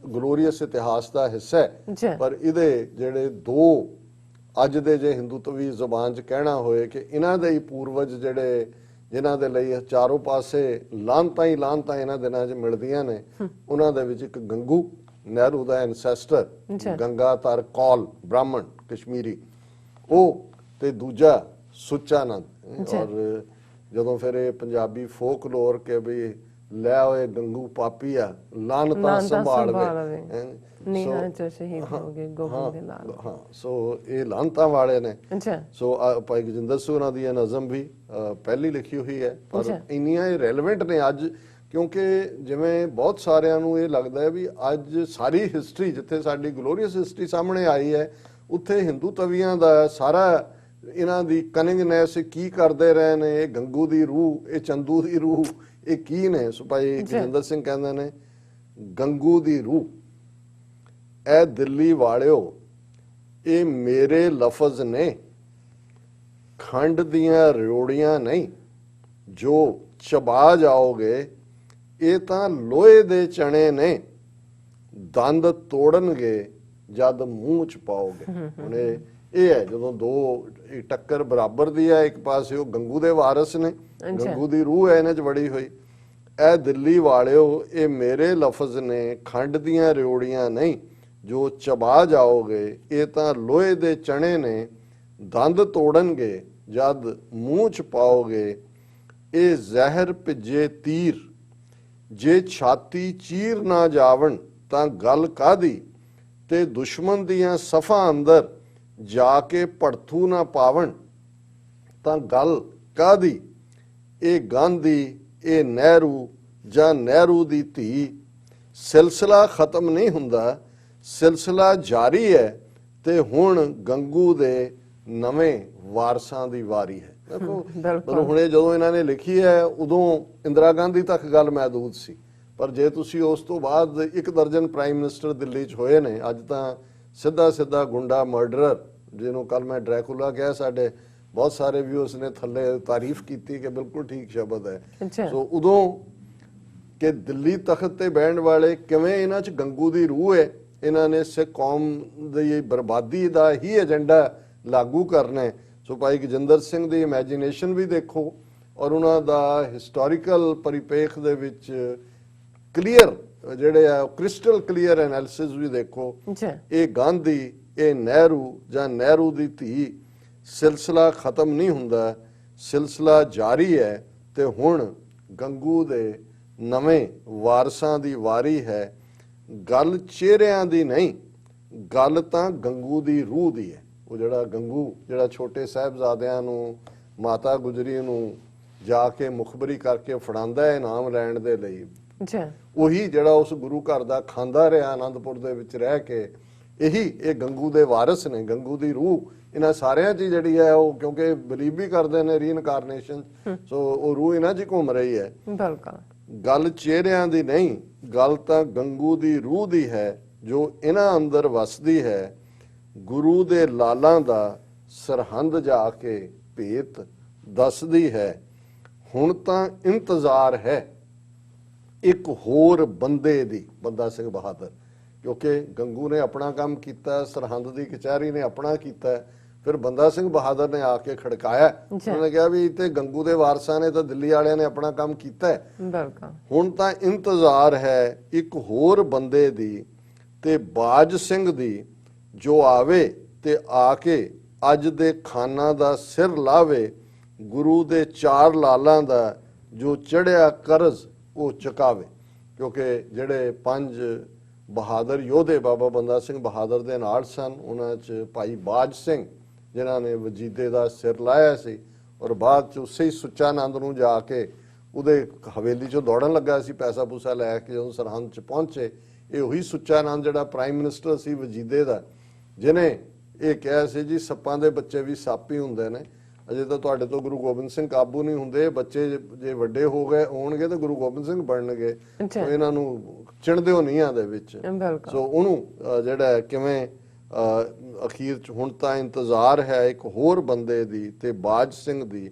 ਗਲੋਰੀਅਸ ਇਤਿਹਾਸ ਦਾ ਹਿੱਸਾ ਹੈ। ਪਰ ਇਹਦੇ ਜਿਹੜੇ ਦੋ ਅੱਜ ਦੇ ਜੇ ਹਿੰਦੂਤਵੀ ਜ਼ੁਬਾਨ 'ਚ ਕਹਿਣਾ ਹੋਏ ਕਿ ਇਹਨਾਂ ਦੇ ਹੀ ਪੂਰਵਜ ਜਿਹੜੇ ਜਿਨ੍ਹਾਂ ਦੇ ਲਈ ਚਾਰੋਂ ਪਾਸੇ ਲਾਹਨਤਾਂ ਹੀ ਲਾਹਨਤਾਂ ਇਹਨਾਂ ਦਿਨਾਂ 'ਚ ਮਿਲਦੀਆਂ ਨੇ, ਉਹਨਾਂ ਦੇ ਵਿੱਚ ਇੱਕ ਗੰਗੂ, ਨਹਿਰੂ ਦਾ ਐਨਸੈਸਟਰ, ਗੰਗਾਧਰ ਕੌਲ ਬ੍ਰਾਹਮਣ ਕਸ਼ਮੀਰੀ, ਉਹ ਤੇ ਦੂਜਾ ਸੁੱਚਾਨੰਦ। ਔਰ ਜਦੋਂ ਫਿਰ ਇਹ ਪੰਜਾਬੀ ਫੋਕਲੋਰ ਕੇ ਵੀ ਲੈ ਹੋਏ ਗੰਗੂ ਪਾਪੀ ਆ, ਲਾਹਨਤਾਂ ਸੰਭਾਲਵੇ, ਨੀਹਾਂ 'ਚ ਸ਼ਹੀਦ ਹੋ ਗਏ ਗੋਬਿੰਦ ਦੇ ਲਾਲ। ਹਾਂ, ਸੋ ਇਹ ਲਾਹਨਤਾਂ ਵਾਲੇ ਨੇ। ਸੋ ਭਾਈ ਗਜਿੰਦਰ ਸਿੰਘ ਉਹਨਾਂ ਦੀ ਇਹ ਨਜ਼ਮ ਵੀ ਪਹਿਲੀ ਲਿਖੀ ਹੋਈ ਹੈ, ਪਰ ਇੰਨੀਆਂ ਇਹ ਰੈਲੇਵੈਂਟ ਨੇ ਅੱਜ, ਕਿਉਂਕਿ ਜਿਵੇਂ ਬਹੁਤ ਸਾਰਿਆਂ ਨੂੰ ਇਹ ਲੱਗਦਾ ਹੈ ਵੀ ਅੱਜ ਸਾਰੀ ਹਿਸਟਰੀ ਜਿੱਥੇ ਸਾਡੀ ਗਲੋਰੀਅਸ ਹਿਸਟਰੀ ਸਾਹਮਣੇ ਆਈ ਹੈ, ਉੱਥੇ ਹਿੰਦੂ ਤਵੀਆਂ ਦਾ ਸਾਰਾ ਇਹਨਾਂ ਦੀ ਕਨਿੰਗਨੈਸ ਕੀ ਕਰਦੇ ਰਹੇ ਨੇ, ਇਹ ਗੰਗੂ ਦੀ ਰੂਹ, ਇਹ ਚੰਦੂ ਦੀ ਰੂਹ, ਇਹ ਕੀ ਨੇ। ਸੋ ਭਾਈ ਗਜਿੰਦਰ ਸਿੰਘ ਕਹਿੰਦੇ ਨੇ, ਗੰਗੂ ਦੀ ਰੂਹ ਐ ਦਿੱਲੀ ਵਾਲਿਓ, ਇਹ ਮੇਰੇ ਲਫ਼ਜ਼ ਨੇ, ਖੰਡ ਦੀਆਂ ਰਿਓੜੀਆਂ ਨਹੀਂ, ਜੋ ਚਬਾ ਜਾਓਗੇ ਇਹ ਤਾਂ ਲੋਹੇ ਦੇ ਚਣੇ ਨੇ, ਦੰਦ ਤੋੜਨਗੇ ਜਦ ਮੂੰਹ ਚ ਪਾਓਗੇ। ਹੁਣ ਇਹ ਹੈ ਜਦੋਂ ਦੋ ਟੱਕਰ ਬਰਾਬਰ ਦੀ ਹੈ, ਇੱਕ ਪਾਸੇ ਉਹ ਗੰਗੂ ਦੇ ਵਾਰਿਸ ਨੇ, ਗੰਗੂ ਦੀ ਰੂਹ ਹੈ ਇਹਨਾਂ ਚ ਵੜੀ ਹੋਈ। ਐ ਦਿੱਲੀ ਵਾਲਿਓ, ਇਹ ਮੇਰੇ ਲਫ਼ਜ਼ ਨੇ, ਖੰਡ ਦੀਆਂ ਰਿਓੜੀਆਂ ਨਹੀਂ, ਜੋ ਚਬਾ ਜਾਓਗੇ ਇਹ ਤਾਂ ਲੋਹੇ ਦੇ ਚਣੇ ਨੇ, ਦੰਦ ਤੋੜਨਗੇ ਜਦ ਮੂੰਹ ਚ ਪਾਓਗੇ। ਇਹ ਜ਼ਹਿਰ ਭਿੱਜੇ ਤੀਰ, ਜੇ ਛਾਤੀ ਚੀਰ ਨਾ ਜਾਵਣ ਤਾਂ ਗੱਲ ਕਾਹਦੀ, ਤੇ ਦੁਸ਼ਮਣ ਦੀਆਂ ਸਫਾਂ ਅੰਦਰ ਜਾ ਕੇ ਭੜਥੂ ਨਾ ਪਾਵਣ ਤਾਂ ਗੱਲ ਕਾਹਦੀ। ਇਹ ਗਾਂਧੀ, ਇਹ ਨਹਿਰੂ ਜਾਂ ਨਹਿਰੂ ਦੀ ਧੀ, ਸਿਲਸਿਲਾ ਖਤਮ ਨਹੀਂ ਹੁੰਦਾ, ਸਿਲਸਿਲਾ ਜਾਰੀ ਹੈ, ਤੇ ਹੁਣ ਗੰਗੂ ਦੇ ਨਵੇਂ ਵਾਰਸਾਂ ਦੀ ਵਾਰੀ ਹੈ। ਦੇਖੋ ਹੁਣੇ ਜਦੋਂ ਇਹਨਾਂ ਨੇ ਲਿਖੀ ਹੈ ਉਦੋਂ ਇੰਦਰਾ ਗਾਂਧੀ ਤੱਕ ਗੱਲ ਮਹਿਦੂਦ ਸੀ, ਪਰ ਜੇ ਤੁਸੀਂ ਉਸ ਤੋਂ ਬਾਅਦ 1 ਦਰਜਨ ਪ੍ਰਾਈਮ ਮਿਨਿਸਟਰ ਦਿੱਲੀ 'ਚ ਹੋਏ ਨੇ, ਅੱਜ ਤਾਂ ਸਿੱਧਾ ਸਿੱਧਾ ਗੁੰਡਾ ਮਰਡਰਰ, ਜਿਹਨੂੰ ਕੱਲ ਮੈਂ ਡਰੈਕੂਲਾ ਕਿਹਾ, ਸਾਡੇ ਬਹੁਤ ਸਾਰੇ ਵਿਊਅਰਸ ਨੇ ਥੱਲੇ ਤਾਰੀਫ ਕੀਤੀ ਕਿ ਬਿਲਕੁਲ ਠੀਕ ਸ਼ਬਦ ਹੈ। ਸੋ ਉਦੋਂ ਕਿ ਦਿੱਲੀ ਤਖਤ ਤੇ ਬਹਿਣ ਵਾਲੇ ਕਿਵੇਂ ਇਹਨਾਂ 'ਚ ਗੰਗੂ ਦੀ ਰੂਹ ਹੈ, ਇਹਨਾਂ ਨੇ ਸਿੱਖ ਕੌਮ ਦੀ ਬਰਬਾਦੀ ਦਾ ਹੀ ਏਜੰਡਾ ਲਾਗੂ ਕਰਨਾ ਹੈ। ਸੋ ਭਾਈ ਗਜਿੰਦਰ ਸਿੰਘ ਦੀ ਇਮੇਜਿਨੇਸ਼ਨ ਵੀ ਦੇਖੋ, ਔਰ ਉਹਨਾਂ ਦਾ ਹਿਸਟੋਰੀਕਲ ਪਰਿਪੇਖ ਦੇ ਵਿੱਚ ਕਲੀਅਰ ਜਿਹੜੇ ਆ ਕ੍ਰਿਸਟਲ ਕਲੀਅਰ ਐਨਾਲਿਸਿਸ ਵੀ ਦੇਖੋ। ਇਹ ਗਾਂਧੀ, ਇਹ ਨਹਿਰੂ ਜਾਂ ਨਹਿਰੂ ਦੀ ਧੀ, ਸਿਲਸਿਲਾ ਖਤਮ ਨਹੀਂ ਹੁੰਦਾ, ਸਿਲਸਿਲਾ ਜਾਰੀ ਹੈ, ਤੇ ਹੁਣ ਗੰਗੂ ਦੇ ਨਵੇਂ ਵਾਰਸਾਂ ਦੀ ਵਾਰੀ ਹੈ। ਗੱਲ ਚਿਹਰਿਆਂ ਦੀ ਨਹੀਂ, ਗੱਲ ਤਾਂ ਗੰਗੂ ਦੀ ਰੂਹ ਦੀ ਹੈ। ਉਹ ਜਿਹੜਾ ਗੰਗੂ, ਜਿਹੜਾ ਛੋਟੇ ਸਾਹਿਬਜ਼ਾਦਿਆਂ ਨੂੰ, ਮਾਤਾ ਗੁਜਰੀ ਨੂੰ ਜਾ ਕੇ ਮੁਖਬਰੀ ਕਰਕੇ ਫੜਾਉਂਦਾ ਹੈ ਇਨਾਮ ਲੈਣ ਦੇ ਲਈ, ਉਹੀ ਜਿਹੜਾ ਉਸ ਗੁਰੂ ਘਰ ਦਾ ਖਾਂਦਾ ਰਿਹਾ ਆਨੰਦਪੁਰ ਦੇ ਵਿੱਚ ਰਹਿ ਕੇ, ਇਹੀ ਇਹ ਗੰਗੂ ਦੇ ਵਾਰਿਸ ਨੇ। ਗੰਗੂ ਦੀ ਰੂਹ ਇਹਨਾਂ ਸਾਰਿਆਂ 'ਚ ਜਿਹੜੀ ਹੈ, ਉਹ ਕਿਉਂਕਿ ਬਿਲੀਵ ਵੀ ਕਰਦੇ ਨੇ ਰੀਇਨਕਾਰਨੇਸ਼ਨ, ਸੋ ਉਹ ਰੂਹ ਇਹਨਾਂ 'ਚ ਹੀ ਘੁੰਮ ਰਹੀ ਹੈ। ਗੱਲ ਚਿਹਰਿਆਂ ਦੀ ਨਹੀਂ, ਗੱਲ ਤਾਂ ਗੰਗੂ ਦੀ ਰੂਹ ਦੀ ਹੈ, ਜੋ ਇਹਨਾਂ ਅੰਦਰ ਵਸਦੀ ਹੈ। ਗੁਰੂ ਦੇ ਲਾਲਾਂ ਦਾ ਸਰਹੰਦ ਜਾ ਕੇ ਭੇਤ ਦੱਸਦੀ ਹੈ। ਹੁਣ ਤਾਂ ਇੰਤਜ਼ਾਰ ਹੈ ਇੱਕ ਹੋਰ ਬੰਦੇ ਦੀ, ਬੰਦਾ ਸਿੰਘ ਬਹਾਦਰ, ਕਿਉਂਕਿ ਗੰਗੂ ਨੇ ਆਪਣਾ ਕੰਮ ਕੀਤਾ, ਸਰਹੰਦ ਦੀ ਕਚਹਿਰੀ ਨੇ ਆਪਣਾ ਕੀਤਾ, ਫਿਰ ਬੰਦਾ ਸਿੰਘ ਬਹਾਦਰ ਨੇ ਆ ਕੇ ਖੜਕਾਇਆ, ਉਹਨੇ ਕਿਹਾ ਵੀ ਤੇ ਗੰਗੂ ਦੇ ਵਾਰਸਾਂ ਨੇ ਤਾਂ ਦਿੱਲੀ ਵਾਲਿਆਂ ਨੇ ਆਪਣਾ ਕੰਮ ਕੀਤਾ ਹੈ, ਬਿਲਕੁਲ ਹੁਣ ਤਾਂ ਇੰਤਜ਼ਾਰ ਹੈ ਇੱਕ ਹੋਰ ਬੰਦੇ ਦੀ ਤੇ ਬਾਜ ਸਿੰਘ ਦੀ ਜੋ ਆਵੇ ਤੇ ਆ ਕੇ ਅੱਜ ਦੇ ਖਾਨਾ ਦਾ ਸਿਰ ਲਾਵੇ, ਗੁਰੂ ਦੇ 4 ਲਾਲਾਂ ਦਾ ਜੋ ਚੜਿਆ ਕਰਜ਼ ਉਹ ਚੁਕਾਵੇ। ਕਿਉਂਕਿ ਜਿਹੜੇ 5 ਬਹਾਦਰ ਯੋਧੇ ਬਾਬਾ ਬੰਦਾ ਸਿੰਘ ਬਹਾਦਰ ਦੇ ਨਾਲ ਸਨ, ਉਹਨਾਂ 'ਚ ਭਾਈ ਬਾਜ ਸਿੰਘ ਜਿਨ੍ਹਾਂ ਨੇ ਵਜੀਦੇ ਦਾ ਸਿਰ ਲਾਇਆ ਸੀ, ਔਰ ਬਾਅਦ 'ਚ ਉਸੇ ਹੀ ਸੁੱਚਾਨੰਦ ਨੂੰ ਜਾ ਕੇ ਉਹਦੇ ਹਵੇਲੀ 'ਚੋਂ ਦੌੜਨ ਲੱਗਾ ਸੀ ਪੈਸਾ ਪੂਸਾ ਲੈ ਕੇ, ਜਦੋਂ ਸਰਹੰਦ 'ਚ ਪਹੁੰਚੇ ਇਹ ਉਹੀ ਸੁੱਚਾਨੰਦ ਜਿਹੜਾ ਪ੍ਰਾਈਮ ਮਿਨਿਸਟਰ ਸੀ ਵਜੀਦੇ ਦਾ, ਜਿਹਨੇ ਇਹ ਕਿਹਾ ਸੀ ਜੀ ਸੱਪਾਂ ਦੇ ਬੱਚੇ ਵੀ ਸੱਪ ਹੀ ਹੁੰਦੇ ਨੇ, ਅਜੇ ਤਾਂ ਤੁਹਾਡੇ ਤੋਂ ਗੁਰੂ ਗੋਬਿੰਦ ਸਿੰਘ ਕਾਬੂ ਨਹੀਂ ਹੁੰਦੇ, ਬੱਚੇ ਜੇ ਵੱਡੇ ਹੋ ਗਏ ਹੋਣਗੇ ਤਾਂ ਗੁਰੂ ਗੋਬਿੰਦ ਸਿੰਘ ਬਣਨਗੇ, ਇਹਨਾਂ ਨੂੰ ਚਿਣਦਿਓ ਨੀਹਾਂ ਦੇ ਵਿੱਚ। ਸੋ ਉਹਨੂੰ ਜਿਹੜਾ ਕਿਵੇਂ ਅਖੀਰ ਚ ਹੁਣ ਤਾਂ ਇੰਤਜ਼ਾਰ ਹੈ ਇੱਕ ਹੋਰ ਬੰਦੇ ਦੀ ਤੇ ਬਾਜ ਸਿੰਘ ਦੀ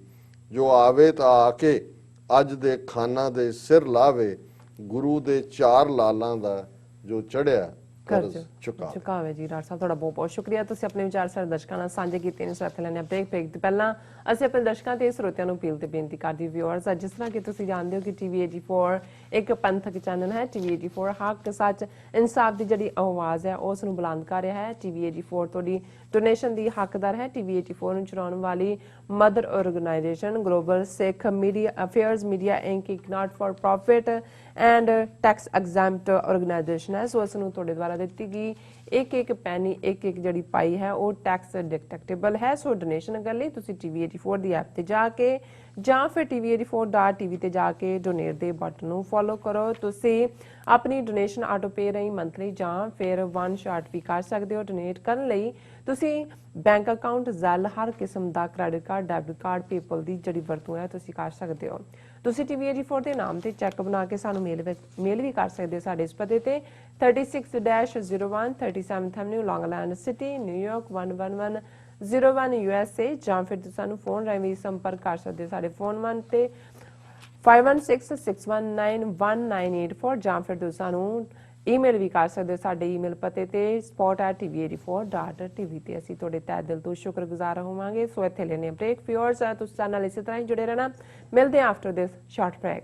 ਜੋ ਆਵੇ ਤਾਂ ਆ ਕੇ ਅੱਜ ਦੇ ਖਾਨਾ ਦੇ ਸਿਰ ਲਾਵੇ, ਗੁਰੂ ਦੇ 4 ਲਾਲਾਂ ਦਾ ਜੋ ਚੜਿਆ ਕਰਜ਼ ਚੁਕਾਵੇ। ਜੀ ਡਾਕਟਰ ਸਾਹਿਬ ਤੁਹਾਡਾ ਬਹੁਤ ਬਹੁਤ ਸ਼ੁਕਰੀਆ, ਤੁਸੀਂ ਆਪਣੇ ਵਿਚਾਰ ਸਾਡੇ ਦਰਸ਼ਕਾਂ ਨਾਲ ਸਾਂਝੇ ਕੀਤੇ ਨੇ। ਸਰ ਲੈਣੇ ਬ੍ਰੇਕ ਤੋਂ ਪਹਿਲਾਂ ਅਸੀਂ ਆਪਣੇ ਦਰਸ਼ਕਾਂ ਤੇ ਸਰੋਤਿਆਂ ਨੂੰ ਅਪੀਲ ਤੇ ਬੇਨਤੀ ਕਰਦੇ ਵਿਊਅਰਸ, ਜਿਸ ਤਰ੍ਹਾਂ ਕਿ ਤੁਸੀਂ ਜਾਣਦੇ ਹੋ ਕਿ ਟੀਵੀ 84 ਇੱਕ ਪੰਥਕ ਚੈਨਲ ਹੈ। ਟੀਵੀ 84 ਹੱਕ ਸੱਚ ਇਨਸਾਫ ਦੀ ਜਿਹੜੀ ਆਵਾਜ਼ ਹੈ ਉਸ ਨੂੰ ਬੁਲੰਦ ਕਰ ਰਿਹਾ ਹੈ। ਟੀਵੀ 84 ਤੁਹਾਡੀ ਡੋਨੇਸ਼ਨ ਦੀ ਹੱਕਦਾਰ ਹੈ। ਟੀਵੀ 84 ਨੂੰ ਚਲਾਉਣ ਵਾਲੀ ਮਦਰ ਆਰਗੇਨਾਈਜੇਸ਼ਨ ਗਲੋਬਲ ਸਿੱਖ ਮੀਡੀਆ ਅਫੇਅਰਸ ਮੀਡੀਆ ਇੰਕ ਇੱਕ not for profit and tax exempt organisation ਹੈ। ਸੋ ਇਸ ਨੂੰ ਤੁਹਾਡੇ ਦੁਆਰਾ ਦਿੱਤੀ ਗਈ ਇੱਕ ਪੈਨੀ ਇੱਕ ਜਿਹੜੀ ਪਾਈ ਹੈ ਉਹ ਟੈਕਸ ਡਿਡਕਟੇਬਲ ਹੈ। ਸੋ ਡੋਨੇਸ਼ਨ ਕਰਨ ਲਈ ਤੁਸੀਂ ਟੀਵੀ 84 ਦੀ ਐਪ ਤੇ ਜਾ ਕੇ ਜਾਂ ਫਿਰ tv84.tv ਤੇ ਜਾ ਕੇ ਡੋਨੇਟ ਦੇ ਬਟਨ ਨੂੰ ਫੋਲੋ ਕਰੋ। ਤੁਸੀਂ ਆਪਣੀ ਡੋਨੇਸ਼ਨ ਆਟੋ ਪੇ ਰਾਹੀਂ ਮੰਥਲੀ ਜਾਂ ਫਿਰ ਵਨ ਸ਼ਾਟ ਵੀ ਕਰ ਸਕਦੇ ਹੋ। ਡੋਨੇਟ ਕਰਨ ਲਈ ਤੁਸੀਂ ਬੈਂਕ ਅਕਾਊਂਟ, ਜ਼ੈਲ, ਹਰ ਕਿਸਮ ਦਾ credit card, debit card, PayPal ਦੀ ਜਿਹੜੀ ਵਰਤੋਂ ਹੈ ਤੁਸੀਂ ਕਰ ਸਕਦੇ ਹੋ। ਤੁਸੀਂ ਟੀਵੀ 84 ਦੇ ਨਾਮ ਤੇ ਚੈੱਕ ਬਣਾ ਕੇ ਸਾਨੂੰ ਮੇਲ ਵੀ ਕਰ ਸਕਦੇ ਹੋ ਸਾਡੇ ਇਸ ਪਤੇ ਤੇ 36-01 37th Avenue, Long Island City, New York 11101 USA, ਜਾਂ ਫਿਰ ਤੁਸੀਂ ਸਾਨੂੰ ਫੋਨ ਰਾਹੀਂ ਵੀ ਸੰਪਰਕ ਕਰ ਸਕਦੇ ਹੋ ਸਾਡੇ ਫੋਨ ਨੰਬਰ ਤੇ 5166191984, ਜਾਂ ਫਿਰ ਤੁਸੀਂ ਸਾਨੂੰ ਈਮੇਲ ਵੀ ਕਰ ਸਕਦੇ ਹੋ ਸਾਡੇ ਈਮੇਲ ਪਤੇ ਤੇ support@tv84.tv ਤੇ। ਅਸੀਂ ਤੁਹਾਡੇ ਤਹਿ ਦਿਲ ਤੋਂ ਸ਼ੁਕਰਗੁਜ਼ਾਰ ਹੋਵਾਂਗੇ। ਸੋ ਇੱਥੇ ਲੈਣੇ ਬ੍ਰੇਕ। ਵਿਊਅਰਸ ਤੁਸੀਂ ਸਾਡੇ ਨਾਲ ਇਸੇ ਤਰ੍ਹਾਂ ਹੀ ਜੁੜੇ ਰਹਿਣਾ। ਮਿਲਦੇ ਹਾਂ ਆਫਟਰ ਦਿਸ ਸ਼ਾਰਟ ਬ੍ਰੇਕ।